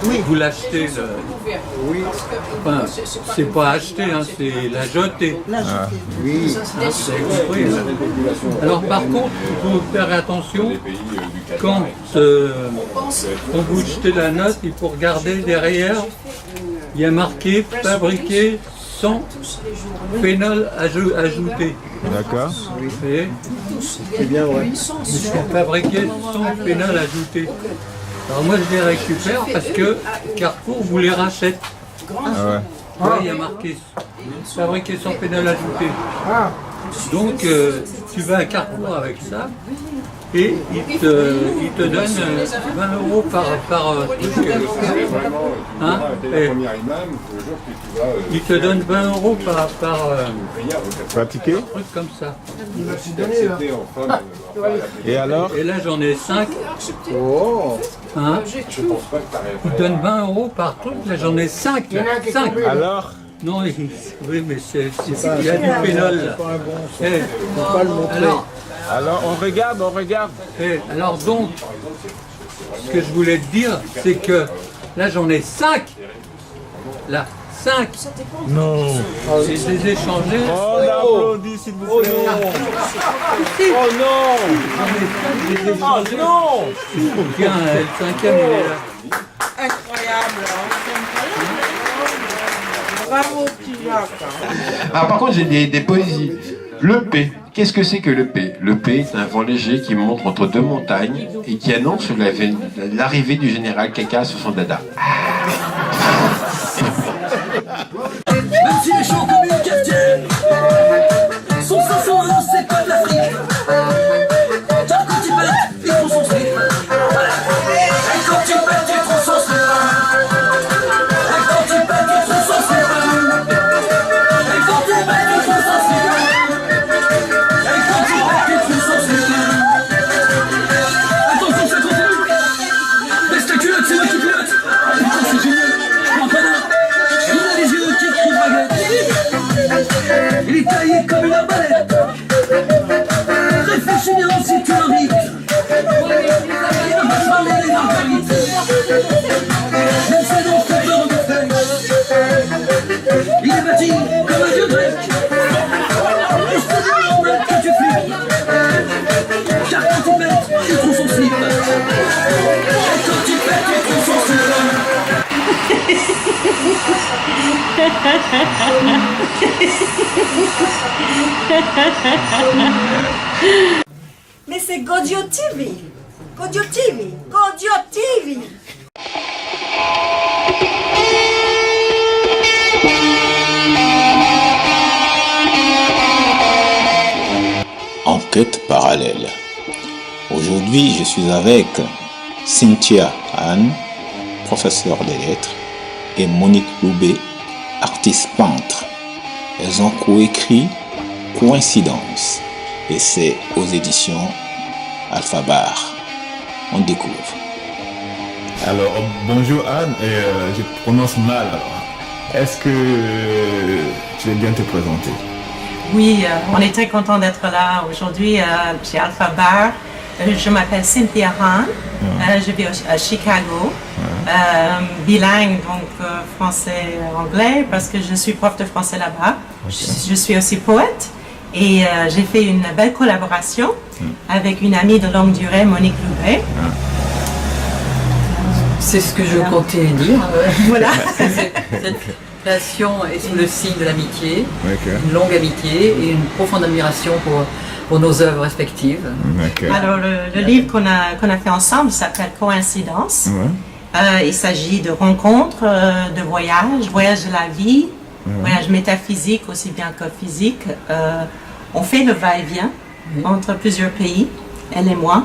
Oui. Vous l'achetez. Oui. Enfin, c'est pas acheter, hein, c'est la jeter. La oui. Alors par contre, il faut faire attention quand vous jetez la note, il faut regarder derrière. Il y a marqué fabriqué sans phénol ajouté. D'accord. C'est bien vrai. C'est fabriqué sans phénol ajouté. Alors moi je les récupère parce que Carrefour vous les rachète. Ah ouais. Il y a marqué fabriqué sans phénol ajouté. Donc tu vas à Carrefour avec ça et il te donne 20 euros par truc. Hein, il te donne 20 euros par pratiquer truc comme ça. Et alors? Et là j'en ai 5. Oh. Hein, il te donne 20 euros par truc, là j'en ai 5. 5. Alors? Non, oui, mais il y a du phénol là. Faut pas le montrer. Alors on regarde. Alors donc, ce que je voulais te dire, c'est que là j'en ai 5. Là, 5. Non. Et je les ai changés. On applaudit s'il vous plaît. Oh non. J'en ai 5, je les ai changés. Oh non. Tiens, le 5e il est là. Incroyable. Bravo, petit Jacques. Alors par contre, j'ai des poésies. Le P. Qu'est-ce que c'est que le P? Le P est un vent léger qui monte entre deux montagnes et qui annonce l'arrivée du général Kaka sur son dada. Même si les gens comme une quartier sont 500 euros, c'est pas de l'Afrique. Car quand ils pètent, ils font son slip. Et quand ils pètent, ils font son slip. Et quand ils pètent, ils font son slip. Et quand ils pètent, ils font son slip. Et quand ils pètent, ils font son slip. Attention, ça continue. Baisse ta culotte, c'est moi qui pilote. Putain, c'est génial. Un connard. Il a les yeux qui crient baguette. Il est taillé comme une arbalète. Réfléchis bien si tu l'invites. Il va se parler les marguerites. Même ses dents font peur de fesse. Il est bâti comme un dieu grec. Et je te demande que tu flippes. Car quand il pète, il trouve son slip. Et quand il pète, il trouve son slip. Mais c'est Godio TV. Godio TV. Godio TV. parallèles. Aujourd'hui, je suis avec Cynthia Anne, professeure de lettres, et Monique Loubet, artiste peintre. Elles ont coécrit Coïncidence et c'est aux éditions Alphabar. On découvre. Alors, bonjour Anne, je prononce mal alors. Est-ce que tu veux bien te présenter? Oui, on est très content d'être là aujourd'hui chez Alphabar. Je m'appelle Cynthia Hahn, je vis à Chicago, bilingue, donc français-anglais, parce que je suis prof de français là-bas. Je suis aussi poète et j'ai fait une belle collaboration avec une amie de longue durée, Monique Loubet. C'est ce que je comptais dire. Voilà. Cette création est sous le signe de l'amitié, une longue amitié et une profonde admiration pour nos œuvres respectives. Alors le livre qu'on a fait ensemble s'appelle Coïncidence. Il s'agit de rencontres, de voyages de la vie, voyages métaphysiques aussi bien que physiques. On fait le va-et-vient entre plusieurs pays, elle et moi.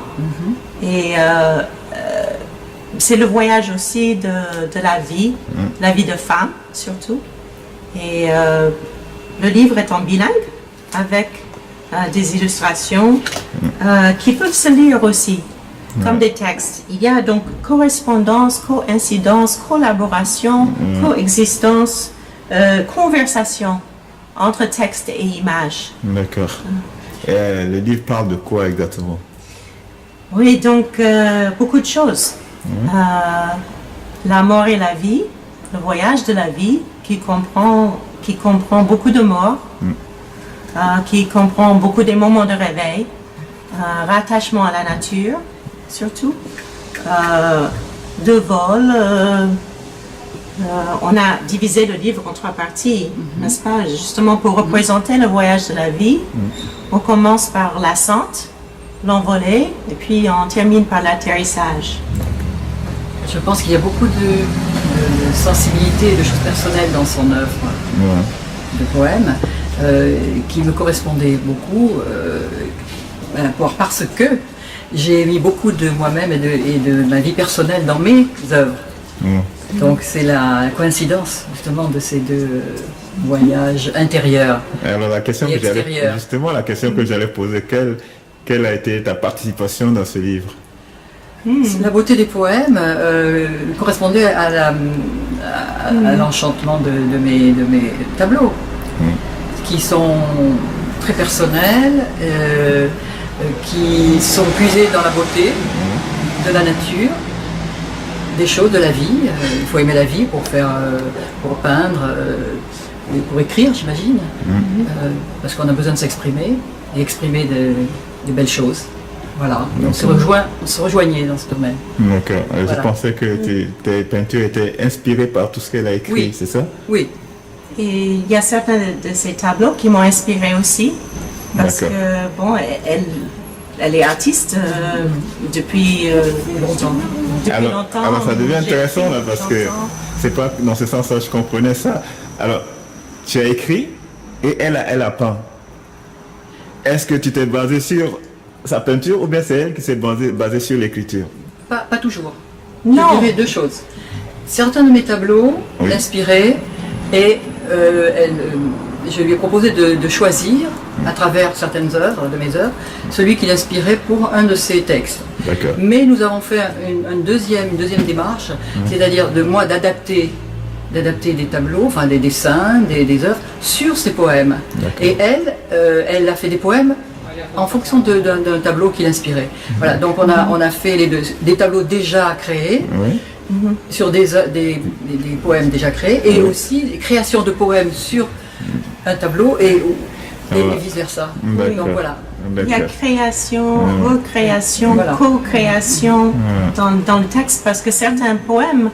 Et c'est le voyage aussi de la vie de femme surtout. Et le livre est en bilingue avec des illustrations qui peuvent se lire aussi comme des textes. Il y a donc correspondance, coïncidence, collaboration, coexistence, conversation entre texte et image. D'accord. Et le livre parle de quoi exactement? Oui, donc beaucoup de choses. La mort et la vie, le voyage de la vie qui comprend beaucoup de morts, qui comprend beaucoup des moments de réveil, rattachement à la nature surtout, de vol. On a divisé le livre en 3 parties, n'est-ce pas, justement pour représenter le voyage de la vie. On commence par l'ascente, l'envolée, et puis on termine par l'atterrissage. Je pense qu'il y a beaucoup de sensibilité et de choses personnelles dans son œuvre de poèmes qui me correspondaient beaucoup parce que j'ai mis beaucoup de moi-même et de ma vie personnelle dans mes œuvres. Donc c'est la coïncidence justement de ces deux voyages intérieurs. Alors la question que j'allais poser, quelle a été ta participation dans ce livre? La beauté des poèmes correspondait à l'enchantement de mes tableaux, qui sont très personnels, qui sont puisés dans la beauté de la nature, des choses de la vie. Il faut aimer la vie pour peindre, et pour écrire, j'imagine, parce qu'on a besoin de s'exprimer et exprimer des belles choses. Voilà, donc on se rejoignait dans ce domaine. D'accord. Voilà. Je pensais que tes peintures étaient inspirées par tout ce qu'elle a écrit, c'est ça? Oui. Et il y a certains de ces tableaux qui m'ont inspirée aussi, parce que bon, elle est artiste depuis longtemps. Alors ça devient intéressant là, parce que c'est pas dans ce sens-là je comprenais ça. Alors, tu as écrit et elle a peint. Est-ce que tu t'es basé sur sa peinture ou bien c'est elle qui s'est basée sur l'écriture? Pas toujours. Non. Je dirais 2 choses. Certains de mes tableaux l'inspiraient et je lui ai proposé de choisir à travers certaines œuvres, de mes œuvres, celui qui l'inspirait pour un de ses textes. Mais nous avons fait une deuxième démarche, c'est-à-dire d'adapter des tableaux, enfin des dessins, des œuvres sur ses poèmes. Et elle a fait des poèmes en fonction d'un tableau qui l'inspirait. Voilà, donc on a fait des tableaux déjà créés, sur des poèmes déjà créés, et aussi des créations de poèmes sur un tableau, et vice-versa. Donc voilà. Il y a création, recréation, co-création dans le texte, parce que certains poèmes,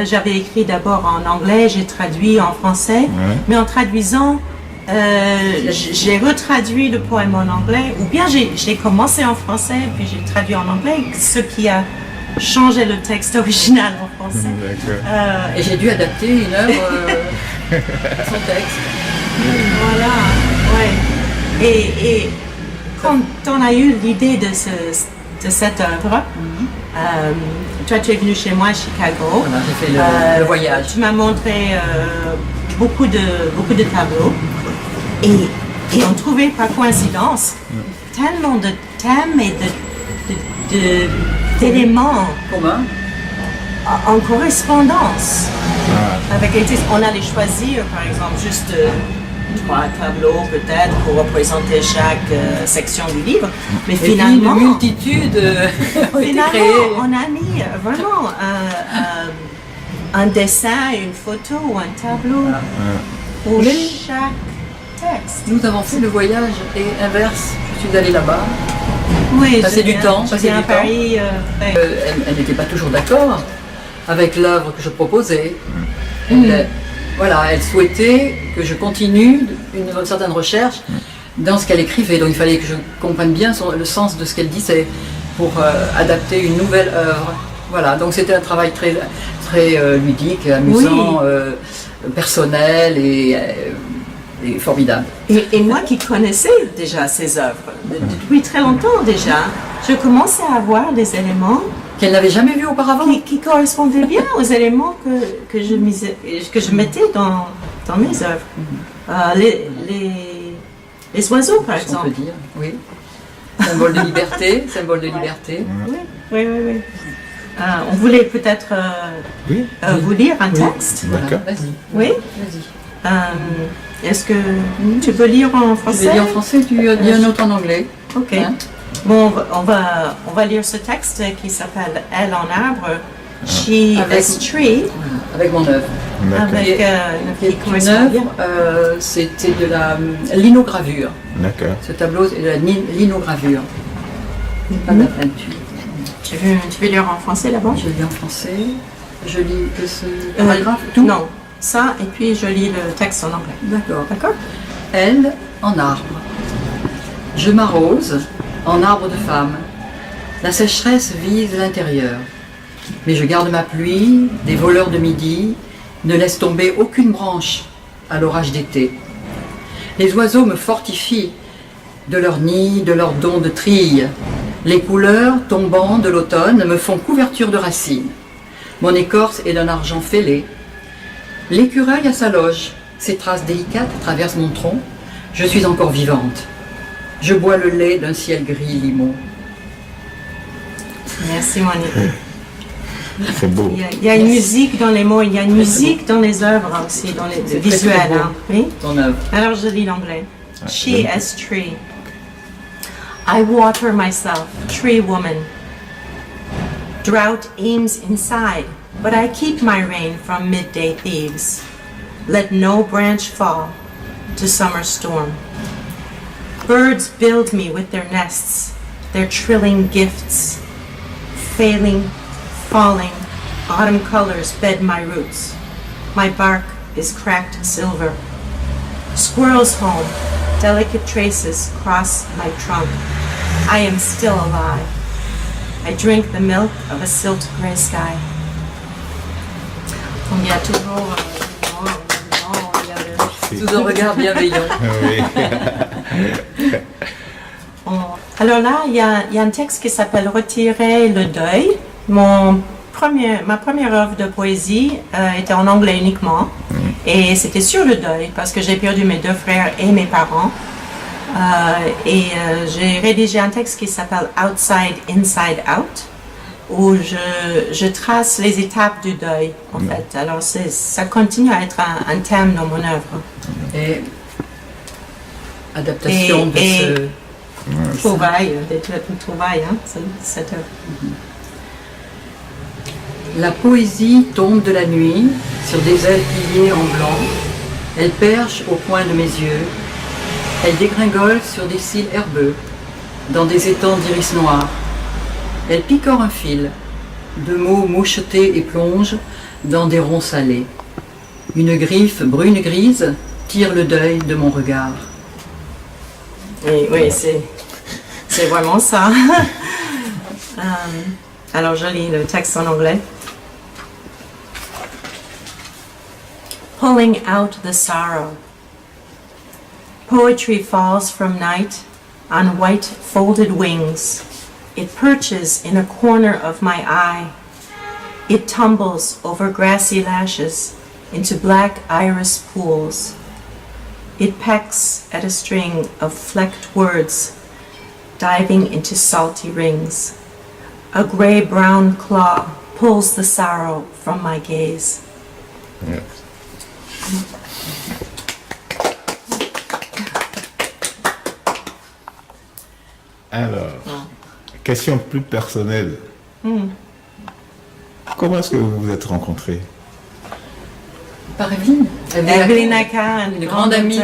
j'avais écrit d'abord en anglais, j'ai traduit en français, mais en traduisant, j'ai retraduit le poème en anglais, ou bien j'ai commencé en français, puis j'ai traduit en anglais, ce qui a changé le texte original en français. Et j'ai dû adapter une œuvre à son texte. Voilà, ouais. Et Quand on a eu l'idée de cette œuvre, toi tu es venu chez moi à Chicago. Voilà, j'ai fait le voyage. Tu m'as montré beaucoup de tableaux et on trouvait par coïncidence tellement de thèmes et d'éléments communs en correspondance avec les textes. On allait choisir par exemple juste 3 tableaux peut-être pour représenter chaque section du livre, mais et finalement puis, une multitude ont été créées. on a mis vraiment un dessin, une photo ou un tableau pour chaque texte. Nous avons fait le voyage et inverse. Je suis allée là-bas. Oui, passer du temps. Passer du Paris. Elle n'était pas toujours d'accord avec l'œuvre que je proposais. Elle souhaitait que je continue une certaine recherche dans ce qu'elle écrivait. Donc il fallait que je comprenne bien le sens de ce qu'elle disait pour adapter une nouvelle œuvre. Voilà, donc c'était un travail très, très ludique, amusant, personnel et formidable. Et moi qui connaissais déjà ces œuvres, depuis très longtemps déjà, je commençais à voir des éléments qu'elle n'avait jamais vus auparavant, qui correspondaient bien aux éléments que je mettais dans mes œuvres. Les oiseaux, par exemple. On peut dire, oui. Symbole de liberté, symbole de liberté. Oui. On voulait peut-être vous lire un texte. D'accord. Vas-y. Oui. Vas-y. Est-ce que tu peux lire en français? Je vais lire en français, tu dis un autre en anglais. Ok. Bon, on va lire ce texte qui s'appelle Elle en arbre, She as Tree. Avec mon œuvre. Avec une œuvre, c'était de la linogravure. D'accord. Ce tableau, c'est de la linogravure. Pas de la peinture. Tu veux lire en français d'abord? Je lis en français. Je lis que ce paragraphe, tout? Non, ça, et puis je lis le texte en anglais. D'accord. D'accord. Elle en arbre. Je m'arrose en arbre de femme. La sécheresse vise l'intérieur. Mais je garde ma pluie, des voleurs de midi ne laissent tomber aucune branche à l'orage d'été. Les oiseaux me fortifient de leur nid, de leur don de trille. Les couleurs tombant de l'automne me font couverture de racines. Mon écorce est d'un argent fêlé. L'écureuil à sa loge, ses traces délicates traversent mon tronc. Je suis encore vivante. Je bois le lait d'un ciel gris limon. Merci Monique. C'est beau. Il y a une musique dans les mots, il y a une musique dans les œuvres aussi, dans les visuels. Hein. Oui? Ton œuvre. Alors je lis l'anglais. She as tree. I water myself, tree woman. Drought aims inside, but I keep my rain from midday thieves. Let no branch fall to summer storm. Birds build me with their nests, their trilling gifts. Failing, falling, autumn colors bed my roots. My bark is cracked silver. Squirrels home, delicate traces cross my trunk. I am still alive. I drink the milk of a silt gray sky. Donc il y a toujours sous un regard bienveillant. Alors là, il y a un texte qui s'appelle Retirer le deuil. Ma première œuvre de poésie était en anglais uniquement. Et c'était sur le deuil parce que j'ai perdu mes 2 frères et mes parents. J'ai rédigé un texte qui s'appelle Outside, Inside, Out, où je trace les étapes du deuil, en fait. Alors ça continue à être un thème dans mon œuvre. Et adaptation de ce... Trouvaille, hein, cette œuvre. La poésie tombe de la nuit sur des ailes pliées en blanc. Elle perche au coin de mes yeux. Elle dégringole sur des cils herbeux, dans des étangs d'iris noirs. Elle picore un fil, de mots mouchetés et plonge dans des ronds salés. Une griffe brune-grise tire le deuil de mon regard. Et oui, c'est vraiment ça. Alors je lis le texte en anglais. Pulling out the sorrow. Poetry falls from night, on white folded wings. It perches in a corner of my eye. It tumbles over grassy lashes into black iris pools. It pecks at a string of flecked words, diving into salty rings. A gray-brown claw pulls the sorrow from my gaze. Yes. Alors, question plus personnelle. Comment est-ce que vous vous êtes rencontrés? Par Evelyne. Evelyne Khan, une grande amie,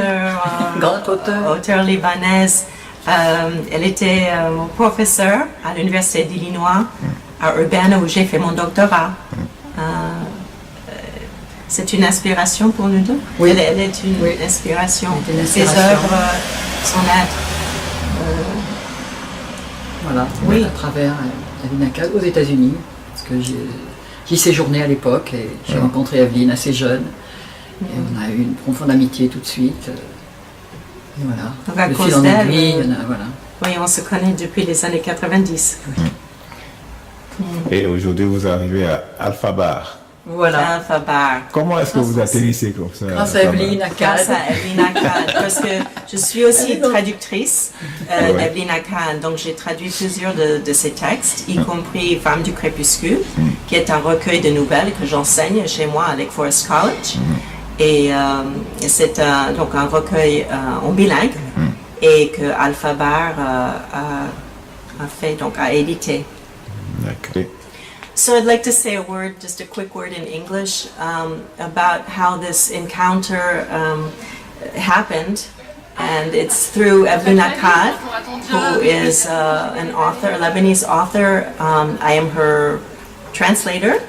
grande auteure libanaise. Elle était mon professeur à l'Université d'Illinois, à Urbana, où j'ai fait mon doctorat. C'est une inspiration pour nous deux. Oui. Elle est une inspiration. Ses inspiration. œuvres, son être. Voilà, Oui. à travers Evelyne Akad aux États-Unis, parce que j'y séjournais à l'époque et j'ai rencontré Evelyne assez jeune. Et on a eu une profonde amitié tout de suite. Et voilà. Donc à De cause fil en d'elle, aiguille, voilà. oui, on se connaît depuis les années 90. Et aujourd'hui, vous arrivez à Alpha Bar. Voilà. Alpha Bar. Comment est-ce que vous atterrissez comme ça? Grâce à Evelyne Akad. Grâce à Evelyne Akad, parce que je suis aussi traductrice d'Evelyne Akad, donc j'ai traduit plusieurs de ses textes, y compris Femmes du crépuscule, qui est un recueil de nouvelles que j'enseigne chez moi à Lake Forest College. Et c'est donc un recueil en bilingue et que Alpha Bar a fait, donc a édité. D'accord. So I'd like to say a word, just a quick word in English, about how this encounter happened. And it's through Evelyne Akad, who is an author, a Lebanese author. I am her translator.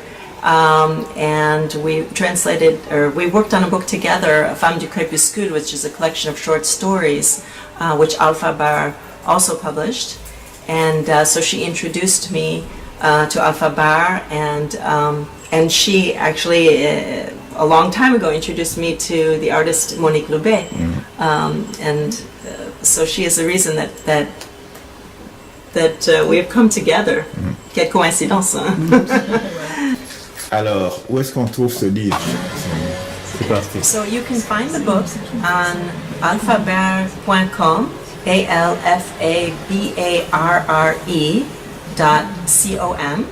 And we translated, or we worked on a book together, Femmes du crépuscule, which is a collection of short stories, which Alpha Bar also published. And so she introduced me to Alpha Bar, and she actually, a long time ago, introduced me to the artist Monique Loubet. And so she is the reason that we have come together. Quelle coïncidence, hein? Alors, où est-ce qu'on trouve ce livre? C'est parti. So you can find the book on alphabarre.com, alphabarre.com.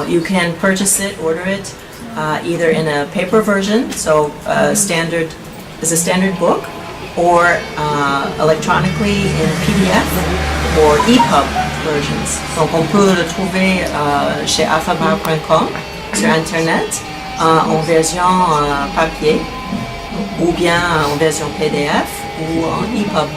You can purchase it, order it, either in a paper version, so standard is a standard book, or electronically in PDF or EPUB versions. Donc on peut le trouver chez alphabarre.com sur internet en version papier ou bien en version PDF ou en EPUB.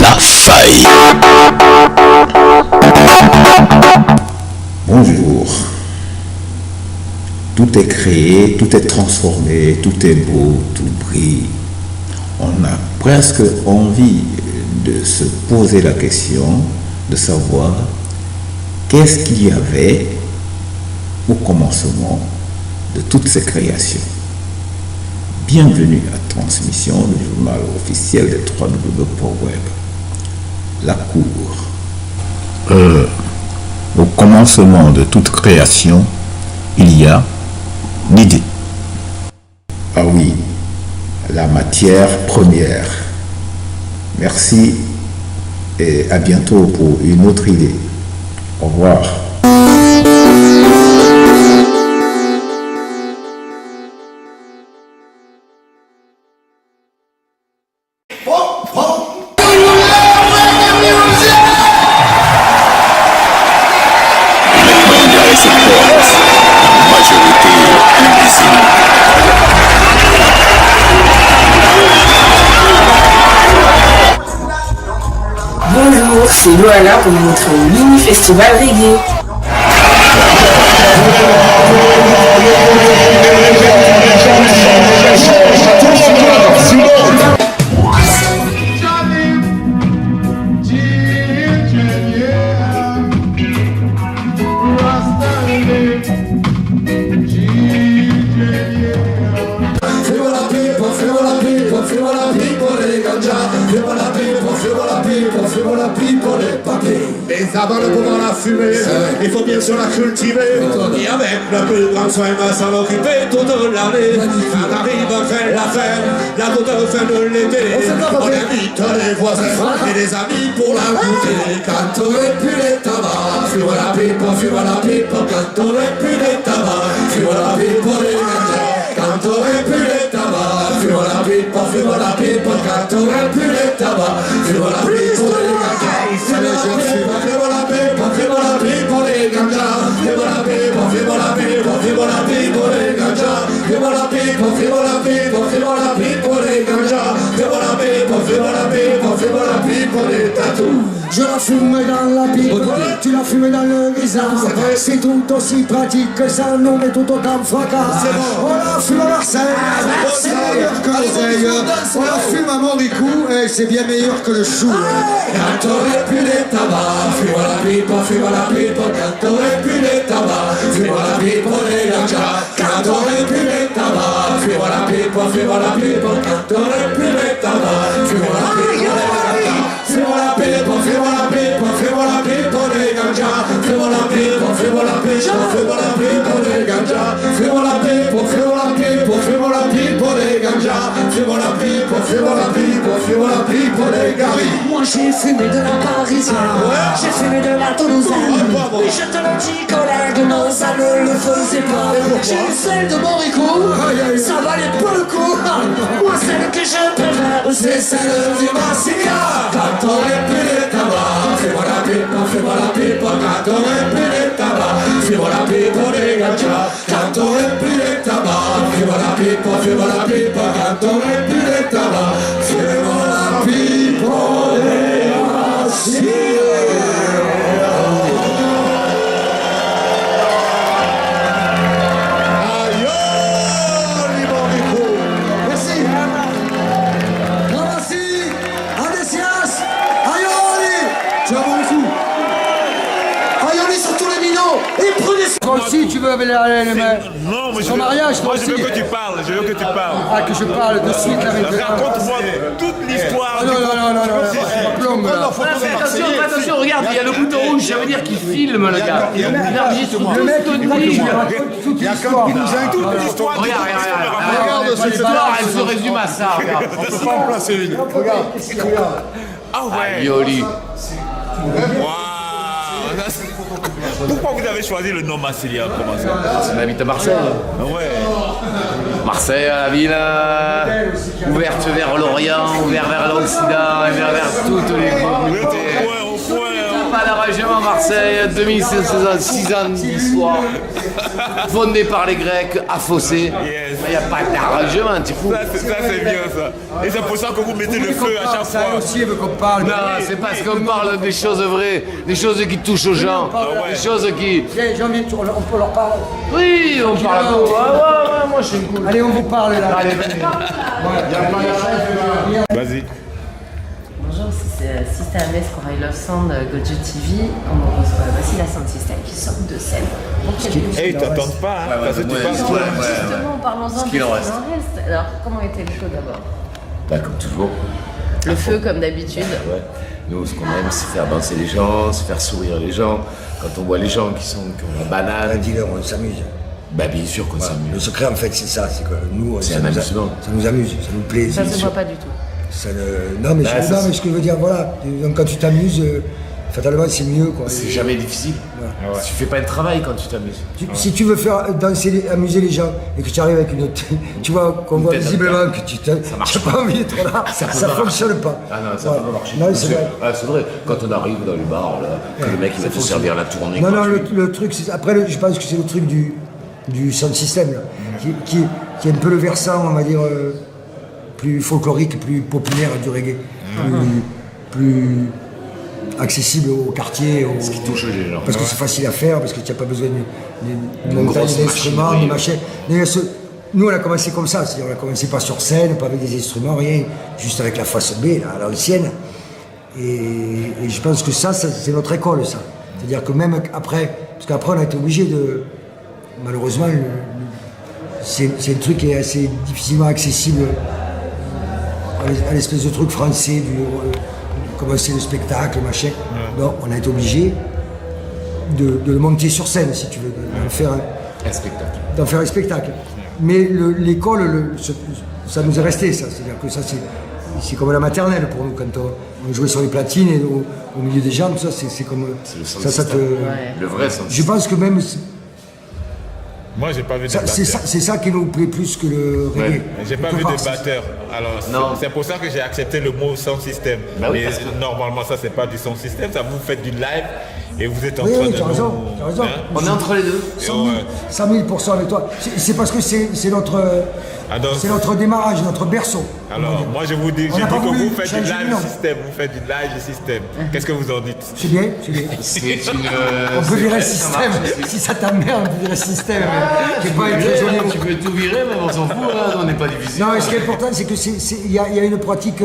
La faille. Bonjour. Tout est créé, tout est transformé, tout est beau, tout brille. On a presque envie de se poser la question de savoir qu'est-ce qu'il y avait au commencement de toutes ces créations. Bienvenue à Transmission, le journal officiel des 3W.web. La cour. Au commencement de toute création, il y a l'idée. Ah oui, la matière première. Merci et à bientôt pour une autre idée. Au revoir. Bonjour, c'est Loana pour vous montrer un mini festival reggae. Rasta fumo la pipa les ganja, fumo la pipa les papiers. Mais avant de pouvoir la fumer, il faut bien sûr la cultiver. Et avec le plus grand soin, s'en occuper toute l'année. Quand arrive la fête, la toute fin de l'été, on invite les voisins et les amis pour la goûter. Quand t'aurais pu les tabacs, fumo la pipa, quand t'aurais pu les tabacs, fumo la pipa les ganja. Quand t'aurais pu les tabacs, fumo la pipa, quand t'aurais pu les tabacs, fumo la pipa les ganja. Fumo la pipa les ganja, fumo la pipa les ganja, fumo la pipa les ganja, fumo la pipa les tatous. Je la fume dans la pipe, tu la fumes dans le visage. C'est tout aussi pratique que ça, non mais tout autant fracas. On la fume à Marseille, c'est meilleur que l'oseille. On la fume à Moricou et c'est bien meilleur que le chou. Quand t'aurais pu les tabacs, fume la pipe, quand t'aurais pu les tabacs, fume la pipe les ganja. Quand t'aurais pu les tabacs, fume la pipe, quand t'aurais pu les tabacs, fume la pipe les ganja. Fumo la pipa les ganja, fumo la pipa les ganja, fumo la pipa les ganja, fumo la pipa les gari. Moi j'ai fumé de la parisienne, j'ai fumé de la toulousaine. Et je te le dis collègue, non ça ne le faisait pas. J'ai eu celle de Moricou, ça valait pas le coup. Moi celle que je préfère, C'est celle du Massilia. Quand t'aurais pu les tabacs, fumo la pipa, quand t'aurais pu les tabacs, fumo la pipa les ganja. Quand t'aurais pu les tabacs, fumo la pipa, quand t'aurais pu les tabacs, fumo la pipa les Toi aussi, tu veux aller les mains. Non, mais Son mariage, toi aussi. je veux que tu parles, Ah, que je parle de suite avec le Raconte-moi toute l'histoire. Non, plombe là. Attention, regarde, il y a le bouton rouge, ça veut dire qu'il filme le gars. Il enregistre Le mec, il raconte toute l'histoire. Toute l'histoire. Regarde cette histoire, elle se résume à ça. Regarde. On peut pas en placer une. Regarde. Ah ouais. Yoli. Pourquoi vous avez choisi le nom Massilia? Comment ça? On habite à Marseille. Ouais. Marseille, la ville ouverte vers l'Orient, ouverte vers l'Occident et vers toutes les communautés. Pas d'arrangement Marseille, 2606 ans d'histoire. Fondé par les Grecs, affossé. Il n'y a pas d'arrangement, tu fous. Ça c'est bien ça. Et c'est pour ça que vous mettez le feu à chaque fois. aussi veut qu'on parle. Non, c'est parce qu'on parle des choses vraies, des choses qui touchent aux gens, des choses qui... On peut leur parler. Oui, on parle. Ouais, moi je suis cool. Allez, on vous parle là. Allez, vas-y. Bonjour, c'est Sister Amès pour I Love Sound, Gojo TV. On reçoit voici la Sound System qui sort de scène. Hey, ils t'entendent pas, hein, parce que tu parles. Justement, parlons-en de ce qu'il en reste. Alors, comment était le show d'abord? Bah, comme toujours. Le feu, comme d'habitude. Ouais. Nous, ce qu'on aime, c'est faire danser les gens, c'est faire sourire les gens. Quand on voit les gens qui ont la banane. Un dealer, on s'amuse. Bah, bien sûr qu'on s'amuse. Le secret, en fait, c'est ça. C'est que nous, c'est un amusement. Ça nous amuse, ça nous plaît. Ça se voit pas du tout. Non, mais ce que je veux dire, voilà. Donc, quand tu t'amuses, fatalement, c'est mieux. C'est jamais difficile. Ouais. Tu fais pas de travail quand tu t'amuses. Si tu veux faire danser, amuser les gens et que tu arrives avec une tu vois, qu'on voit visiblement que tu n'as pas envie d'être là, ça fonctionne pas. Ah non, ça peut pas marcher. Non, c'est vrai. Quand on arrive dans les bars, là, que le mec il va te servir la tournée. Non, le truc, c'est. Après, je pense que c'est le truc du sound system, là, qui est un peu le versant, on va dire, plus folklorique, plus populaire du reggae. Plus accessible au quartier. Ce qui touche les gens. Parce que c'est facile à faire, parce que tu n'as pas besoin de montagne d'instruments, de machin. Nous, on a commencé comme ça, c'est-à-dire on a commencé pas sur scène, pas avec des instruments, rien, juste avec la face B, là, à l'ancienne. Et je pense que ça c'est notre école, ça. C'est-à-dire que même après, parce qu'après on a été obligé de... Malheureusement, c'est un truc qui est assez difficilement accessible à l'espèce de truc français, commencer le spectacle, machin. Donc on a été obligé de le monter sur scène, si tu veux, d'en faire un spectacle. Mais l'école, ça nous est resté, ça. C'est-à-dire que ça, c'est comme la maternelle pour nous, quand on jouait sur les platines et au milieu des jambes, ça, c'est comme... Ça te... Le vrai sens. Je pense que même... Moi, j'ai pas vu de batteur. C'est ça qui nous plaît plus que le reggae. J'ai pas vu de batteur. Alors, c'est pour ça que j'ai accepté le mot sound system. Bah oui, mais normalement, ça, c'est pas du sound system. Ça, vous faites du live et vous êtes en train de... Oui, tu as raison. On est entre les deux. 100 000% avec toi. C'est parce que c'est notre démarrage, notre berceau. Alors, moi, je vous dis, que vous faites du live system. Vous faites du live system. Qu'est-ce que vous en dites? C'est bien, c'est bien. On peut virer le système. Si ça t'emmerde, on peut virer le système. Tu peux tout virer, mais on s'en fout, on n'est pas divisé. Non, mais ce qui est important, c'est qu'il y a une pratique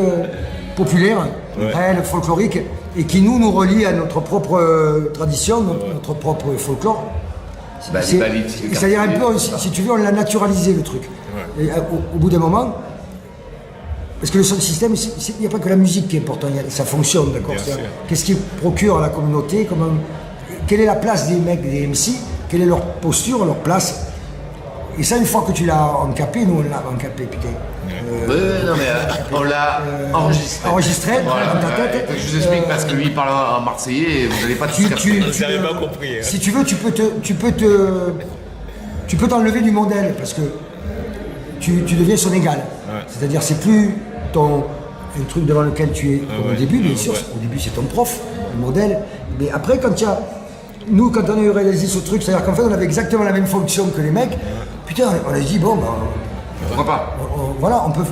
populaire, réelle, folklorique, et qui nous relie à notre propre tradition, notre propre folklore. C'est-à-dire un peu, si tu veux, on l'a naturalisé le truc. Et au bout d'un moment, parce que le sound system, il n'y a pas que la musique qui est importante, ça fonctionne, d'accord. Qu'est-ce qui procure à la communauté, quelle est la place des mecs, des MC, quelle est leur posture, leur place. Et ça, une fois que tu l'as encapé, nous on l'a encapé, putain. Non mais on l'a enregistré. Enregistré dans ta tête. Je vous explique parce que lui il parle en marseillais et vous n'avez pas tout capté. Vous n'avez pas compris. Si tu veux, tu peux t'enlever du modèle parce que tu deviens son égal. C'est-à-dire, c'est plus un truc devant lequel tu es comme au début, bien sûr. Au début, c'est ton prof, le modèle. Mais après, quand on a réalisé ce truc, c'est-à-dire qu'en fait, on avait exactement la même fonction que les mecs. Putain, on a dit, bon, pourquoi pas? Voilà, on peut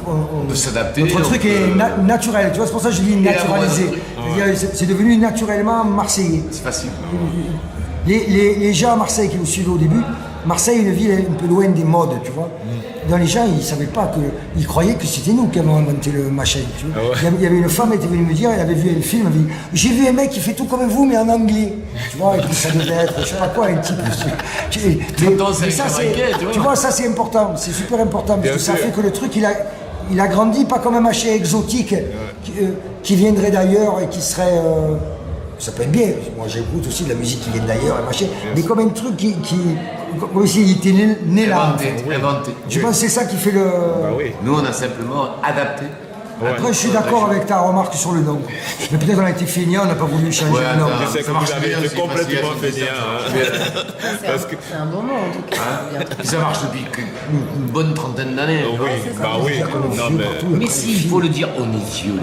s'adapter. Notre truc est naturel, tu vois, c'est pour ça que je dis naturalisé. C'est devenu naturellement marseillais. C'est facile. Les gens à Marseille qui nous suivaient au début, Marseille est une ville un peu loin des modes, tu vois. Dans les gens, ils ne savaient pas ils croyaient que c'était nous qui avons inventé le machin. Tu vois. Il y avait une femme qui était venue me dire, elle avait vu un film, elle avait dit, j'ai vu un mec qui fait tout comme vous, mais en anglais. Tu vois, et puis ça devait être, je sais pas quoi, un type. Mais ça, tu vois, ça c'est important, c'est super important, parce que ça fait que le truc, il a grandi pas comme un machin exotique qui viendrait d'ailleurs et qui serait... ça peut être bien, moi j'écoute aussi de la musique qui vient d'ailleurs, mais comme un truc comme s'il était né là. Inventé. Je pense que c'est ça qui fait le... Nous on a simplement adapté. Après je suis d'accord avec ta remarque sur le nom. Mais peut-être on a été feignant, on n'a pas voulu changer le nom. Je sais que vous avez été complètement feignant. C'est un bon nom en tout cas. Ça marche depuis une bonne trentaine d'années. Oui. Mais si, il faut le dire, on est vieux.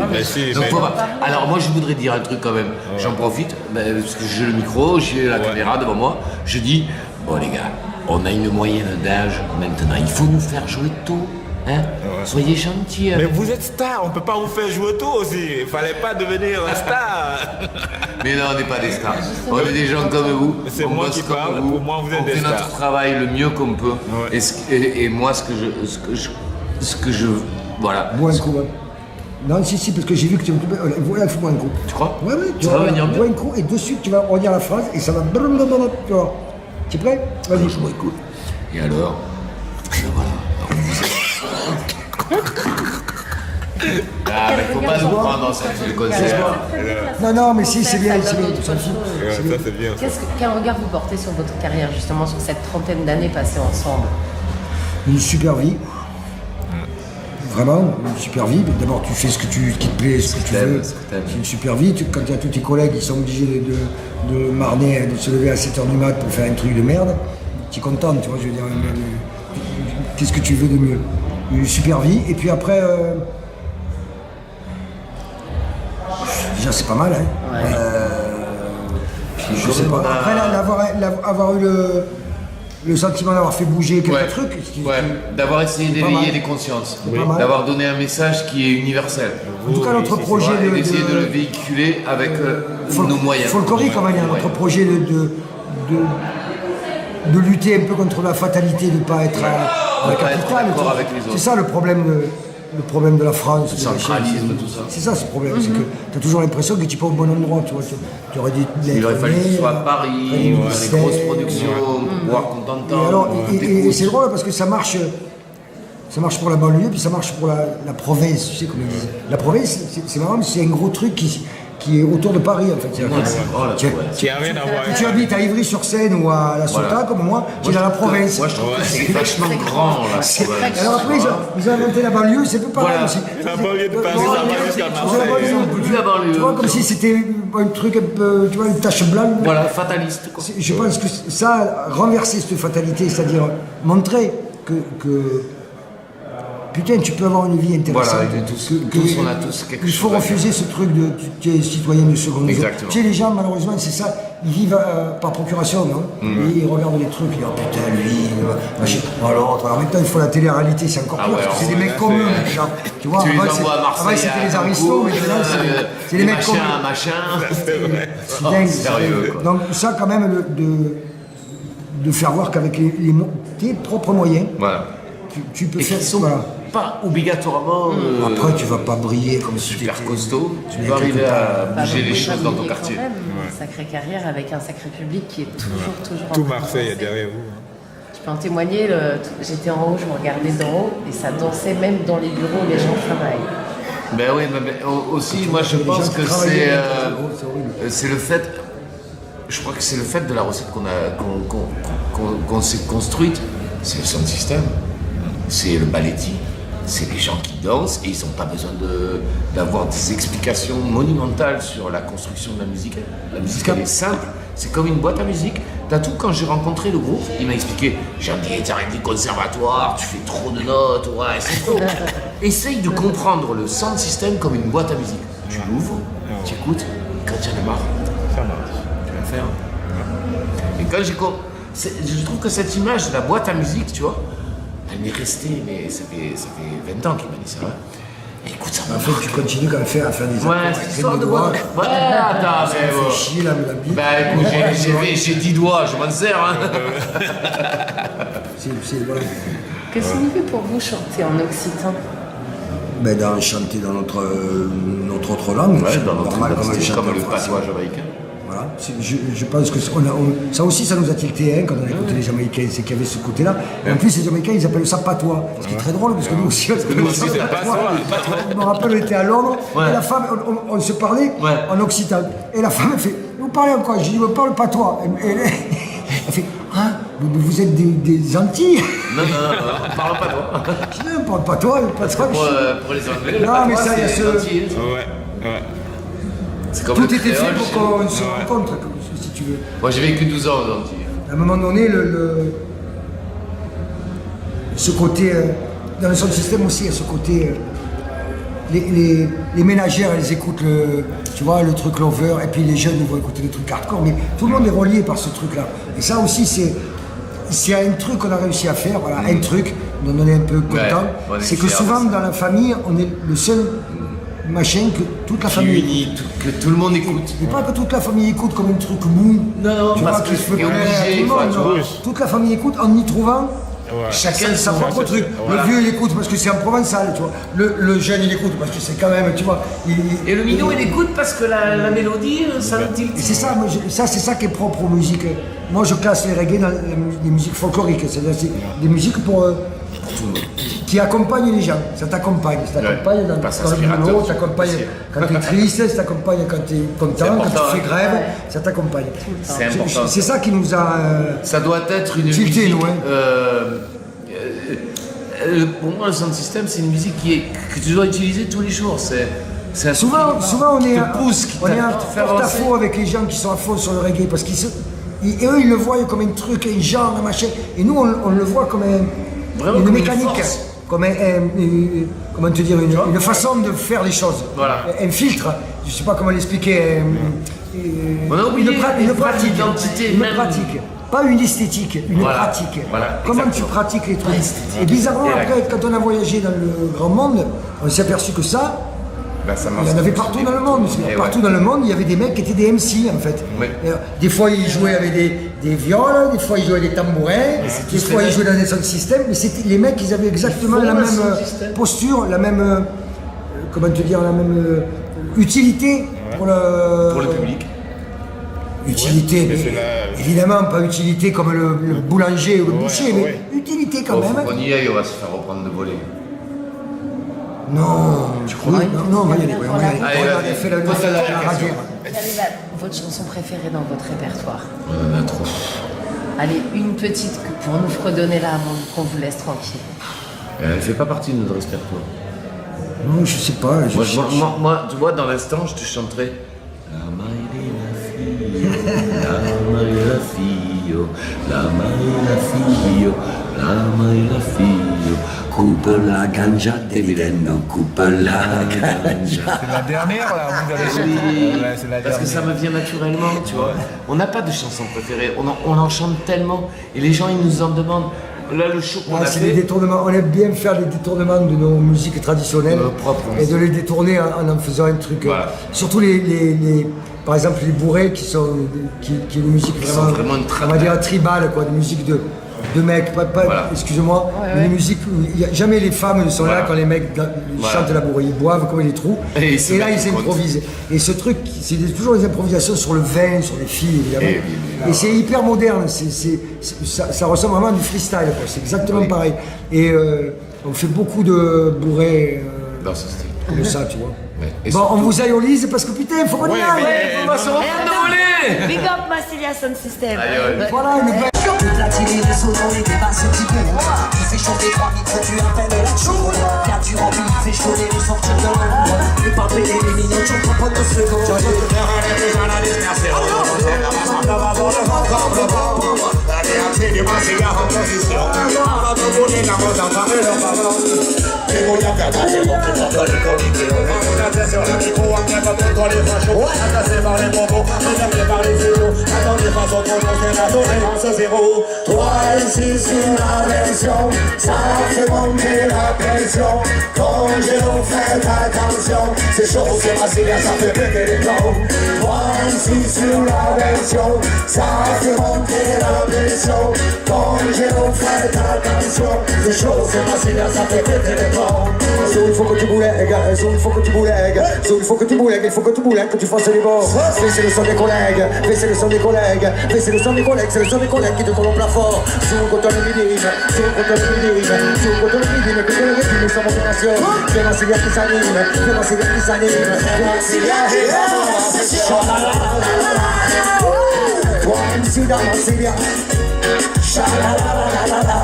Alors moi je voudrais dire un truc quand même. J'en profite, parce que j'ai le micro, j'ai la caméra devant moi. Je dis, bon les gars, on a une moyenne d'âge maintenant, il faut nous faire jouer tôt. Hein? Soyez gentils. Mais vous êtes star, on peut pas vous faire jouer tôt aussi. Il fallait pas devenir un star. Mais non, on n'est pas des stars. On est des gens comme vous. C'est moi qui parle. Pour moi, vous êtes des stars. On fait notre travail le mieux qu'on peut. Et moi, ce que je, voilà. Bois un coup. Non, si, parce que j'ai vu que tu me... Voilà, il faut boire un coup. Tu crois? Ouais, tu vas venir bois un coup et de suite tu vas redire la phrase et ça va... Tu vois. Tu es prêt? Vas-y. Je bois un coup. Et alors voilà. Mais faut pas nous prendre dans cette concert. Non, mais si, c'est bien, c'est bien. Ça, c'est bien. Quel regard vous portez sur votre carrière, justement, sur cette trentaine d'années passées ensemble? Une super vie. Vraiment, une super vie. D'abord, tu fais ce qui te plaît, ce que tu veux. C'est une super vie. Quand il y a tous tes collègues qui sont obligés de marner, de se lever à 7h du mat pour faire un truc de merde, tu es content, tu vois, je veux dire. Qu'est-ce que tu veux de mieux? Une super vie. Et puis après... déjà, c'est pas mal, hein. Je sais pas. Après, avoir eu le sentiment d'avoir fait bouger quelques trucs. D'avoir essayé d'éveiller les consciences. D'avoir donné un message qui est universel. En tout cas, notre projet d'essayer de le véhiculer avec nos moyens. Folklorique, on va dire. Notre projet de lutter un peu contre la fatalité, de ne pas être à la capitale. C'est ça le problème de la France. Le centralisme, tout ça. C'est ça ce problème, c'est que tu as toujours l'impression que tu n'es pas au bon endroit. Tu vois, tu aurais dû il aurait fallu que tu sois à Paris, ou des grosses productions, voire qu'on t'entende. Et c'est drôle parce que ça marche ça marche pour la banlieue, puis ça marche pour la province, tu sais comment ils disent. La province, c'est marrant, mais c'est un gros truc qui est autour de Paris en fait. Qui a rien à voir. Si tu habites à Ivry-sur-Seine ou à La Ciotat, comme moi, tu es dans la province. Moi je trouve que c'est vachement grand la province. Alors après, ils ont inventé la banlieue, c'est peu pareil aussi. La banlieue de Paris, la banlieue jusqu'à Marseille. Tu vois, comme si c'était un truc un peu, tu vois, une tache blanche. Voilà, fataliste quoi. Je pense que ça, renverser cette fatalité, c'est-à-dire montrer que putain, tu peux avoir une vie intéressante. Voilà, tous on a tous quelque chose. Il faut refuser ce truc de tu es citoyen de seconde. Exactement. Tu sais, les gens, malheureusement, c'est ça, ils vivent par procuration, non? Et ils regardent les trucs, ils disent, oh putain, lui, machin, l'autre. Alors maintenant, il faut la télé-réalité, c'est encore pire, parce que c'est des mecs communs, déjà. Tu vois, tu les envoies à Marseille, c'était les aristos, mais maintenant, c'est des mecs communs. C'est dingue. Sérieux, quoi. Donc, ça, quand même, de faire voir qu'avec tes propres moyens, voilà. Tu peux faire ça. Voilà. Pas obligatoirement. Après, tu vas pas briller comme si super costaud. Tu vas arriver à bouger les choses dans ton quartier. Une sacrée carrière avec un sacré public qui est toujours. Tout Marseille est derrière vous. Je peux en témoigner. J'étais en haut, je me regardais d'en haut et ça dansait même dans les bureaux où les gens travaillent. Ben oui, mais aussi, moi je pense que c'est le fait. Je crois que c'est le fait de la recette qu'on s'est construite. C'est le sound system. C'est le balletti, c'est les gens qui dansent et ils n'ont pas besoin d'avoir des explications monumentales sur la construction de la musique. La musique elle est simple, c'est comme une boîte à musique. T'as tout, quand j'ai rencontré le groupe, il m'a expliqué, j'ai dit t'arrêtes des conservatoires, tu fais trop de notes, ouais, c'est faux. Essaye de comprendre le sound system comme une boîte à musique. Tu l'ouvres, tu écoutes, et quand tu en as marre, ça marche. Tu vas faire. Et quand je trouve que cette image de la boîte à musique, tu vois, elle m'est restée, mais ça fait 20 ans qu'il m'a dit ça. Et écoute, ça m'a fait, tu continues quand même à faire des ouais, c'est histoire de doigts. Ouais, attends, mais bon. Chier la bite. Bah écoute, j'ai 10 doigts, je m'en sers. Hein. Voilà. Que signifie pour vous chanter en occitan? Ben, chanter dans notre autre langue, ouais, dans notre normal comme le patois jamaïcain. Voilà. Je pense que ça aussi, ça nous a tilté hein, quand on a écouté les Jamaïcains, c'est qu'il y avait ce côté-là. Et en plus, les Jamaïcains, ils appellent ça patois. Ce qui est très drôle, parce que nous aussi, c'est patois. Je me rappelle, on était à Londres, et la femme, on se parlait en occitan. Et la femme, elle fait, vous parlez en quoi? Je dis, je me parle patois. Elle fait, hein? Vous êtes des Antilles? Non, on parle patois. Je dis, on parle patois, patois. Pour les Anglais, le non, mais ça, il y a ce... Ouais. Comme tout était fait pour qu'on se rencontre, si tu veux. Moi j'ai vécu 12 ans aux Antilles. À un moment donné, ce côté, dans le sound system aussi, il y a ce côté, les ménagères, elles écoutent tu vois, le truc lover, et puis les jeunes ils vont écouter le truc hardcore, mais tout le monde est relié par ce truc-là. Et ça aussi, c'est un truc qu'on a réussi à faire, voilà, un truc, dont on est un peu content, c'est que souvent dans la famille, on est le seul machin que toute la famille écoute. Que tout le monde écoute. Et pas que toute la famille écoute comme un truc mou. Non, tu parce vois, que c'est obligé. Toute la famille écoute en y trouvant chacun sa propre truc. Voilà. Le vieux il écoute parce que c'est en provençal, tu vois. Le jeune il écoute parce que c'est quand même, tu vois. Et le minot il écoute parce que la mélodie, ça le tilt. C'est ça, c'est ça qui est propre aux musiques. Moi je classe les reggae dans les musiques folkloriques, c'est-à-dire des musiques qui accompagne les gens, ça t'accompagne, ça t'accompagne dans le boulot, ça t'accompagne quand t'es triste, ça t'accompagne quand t'es content, quand tu fais grève, ça t'accompagne. C'est important. C'est ça qui nous a... ça doit être une musique... pour moi, le sound system, c'est une musique que tu dois utiliser tous les jours. Souvent, on est en porte-à-faux avec les gens qui sont à fond sur le reggae, parce qu'eux, ils le voient comme un truc, un genre, un machin, et nous, on le voit comme une mécanique, comme comment te dire, une façon de faire les choses, un filtre, je sais pas comment l'expliquer, une pratique, pas une esthétique, une pratique. Comment tu pratiques les trucs. Et bizarrement, après, quand on a voyagé dans le grand monde, on s'est aperçu que ça, il y en avait partout dans le monde. Partout dans le monde, il y avait des mecs qui étaient des MC en fait. Des fois, ils jouaient avec des viols, des fois, ils jouaient avec des tambourins, des fois, ils jouaient dans des sound systems. Mais c'était les mecs, ils avaient exactement la même posture, la même, comment te dire, la même utilité pour le public. Utilité, mais mais évidemment pas utilité comme le boulanger ou le boucher, mais utilité quand même. Faut qu'on y aille, on va se faire reprendre de voler. Non, tu crois? Non, on va y aller. On va y aller. Allez, On a fait la radière. Votre chanson préférée dans votre répertoire? On en a trop. Allez, une petite pour nous fredonner là avant qu'on vous laisse tranquille. Elle fait pas partie de notre répertoire. Non, je sais pas. Moi, tu vois, dans l'instant, je te chanterai. La Marie la fille, la Marie la fille, la Marie la fille, la Marie la fille, coupe la ganja de Mileno, coupe la ganja. C'est la dernière là, Oui, c'est la parce que ça me vient naturellement, tu vois. On n'a pas de chanson préférée, on en chante tellement, et les gens ils nous en demandent. Là, le show qu'on a c'est fait... des détournements. On aime bien faire des détournements de nos musiques traditionnelles et de les détourner en faisant un truc. Voilà. Surtout par exemple les bourrées qui est une musique vraiment on va dire tribale, quoi, des musiques de mecs, Voilà. excusez-moi, Ouais, mais des musiques où jamais les femmes sont là quand les mecs chantent la bourrée, ils boivent comme des trous et là ils improvisent. Et ce truc, c'est toujours des improvisations sur le vin, sur les filles évidemment. Et c'est hyper moderne, ça ressemble vraiment à du freestyle, quoi. C'est exactement pareil. Et on fait beaucoup de bourrées comme ça, tu vois. Bon, on vous aïolise parce que putain, il faut qu'on y aille. On va se reprendre. Big up Massilia Sound System. Voilà, une belle... Platiner les sauts dans les débats, ce petit bout. Il fait chauffer 3 litres, tu appelles la chou. Là tu remplis, il fait chaud les sortir de l'ombre. Ne pas payer les millions, tu prends pas de secondes. J'en ai tout faire, elle est déjà la dispersion. C'est la façon d'avoir le vent comme le vent. La réaction du Massilia en position. On va te bouler la mode en train de leur faveur. Et vous y a qu'à passer, on peut pas les communiquer. On a fait sur le micro, on vient pas contre les fachos. Attaché par les bobos, attaché par les zéros. Attendez pas son ton, on fait la tolérance zéro. 3 ici sur la version, ça fait monter la pression. Quand je vous faites attention, c'est chaud, c'est Massilia, ça fait péter les plombs. 3 ici sur la version, ça fait monter la pression. Quand je vous faites attention, c'est chaud, c'est Massilia, ça fait péter les plombs. Il faut que tu boulègues, il faut que tu boulègues, il faut que tu boulègues, il faut que tu boulègues, que tu fasses les bords. Baissez le son des collègues, baissez le son des collègues, baissez le son des collègues, c'est le son des collègues qui te collent au plafond. Sous contre le minime, sous contre le minime, sous contre le minime, que le régime est sans motivation. C'est Massilia qui s'anime, c'est Massilia qui s'anime, c'est Massilia qui s'anime. Toi MC dans Massilia, cha-la-la-la-la-la-la.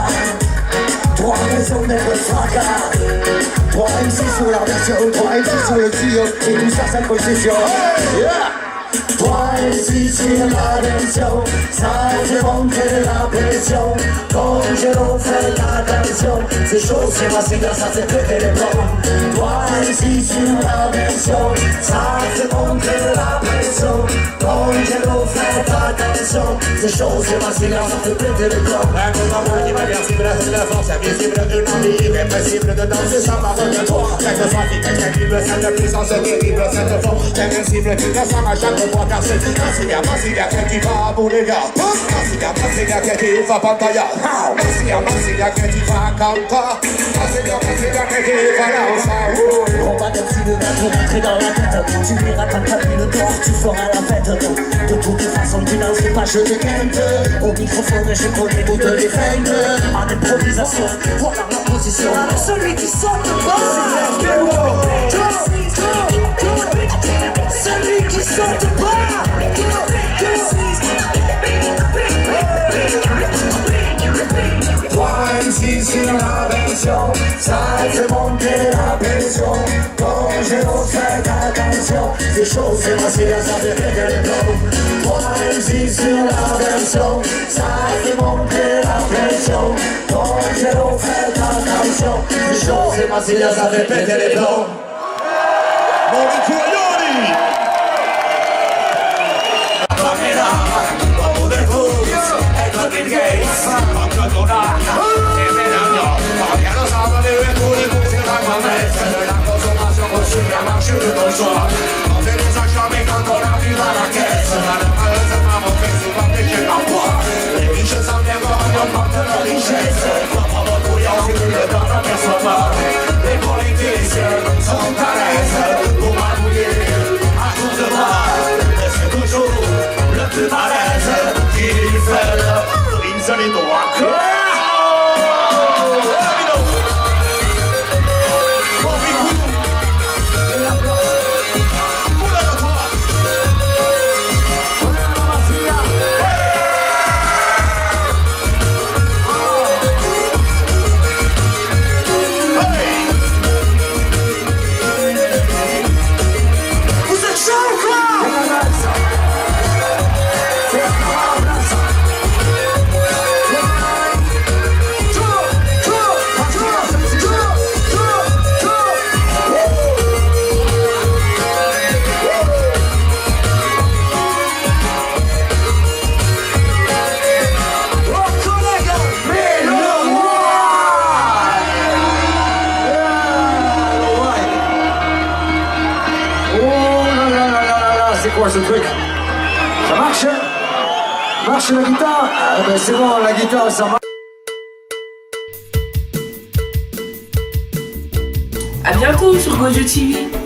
3 maisons de fracas, 3 MC sur la version, 3 MC sur le tuyau, et tout ça, c'est concession. 3 MC sur la version, ça fait monter la pression. Quand je vous fais attention, c'est chaud, c'est Massilia, ça fait péter les plombs. 3 MC sur la version, ça fait monter la pression. Quand je vous fais attention, c'est chaud, c'est Massilia, ça fait péter les plombs. Un commandement irréversible, c'est la force invisible, une envie irrépressible de danser sans parole de toi. Quelque soit qui est incrédible, cette puissance terrible, cette force invincible qui descend à chaque fois. Car c'est Massilia qui va pour les gars. Massilia qui va pantalla. Massilia qui va cantar. Massilia qui va lancer. On va comme si le vin te rentrer dans la tête. Tu verras quand t'as pris le corps, tu feras la fête. De toutes les façons, tu lances pas, je te quinte. Au microphone, je connais toutes les feintes. En improvisation, voilà la position. Celui qui saute pas, celui qui saute pas. 3 MC sur la version, ça fait monter la pression. Quand je vous fais attention, c'est chaud, c'est Massilia, ça fait péter les plombs. 3 MC sur la version, ça fait monter la pression. Quand je vous fais attention, c'est chaud, c'est Massilia, ça fait péter les plombs. Supermarché de ton choix. On fait des achats mais quand on arrive à la caisse, malheureusement on fait souvent pécher l'emploi. Les riches s'en dévorent, on manque de leur richesse. Propre votre bouillon, si tu le donnes, on perçoit pas. Les politiciens sont à l'aise pour magouiller à tout de mal. Et c'est toujours le plus mal. Oh là là là là là là, c'est quoi ce truc? Ça marche? Marche la guitare? Ah ben c'est bon, la guitare ça marche. À bientôt sur Gojo TV.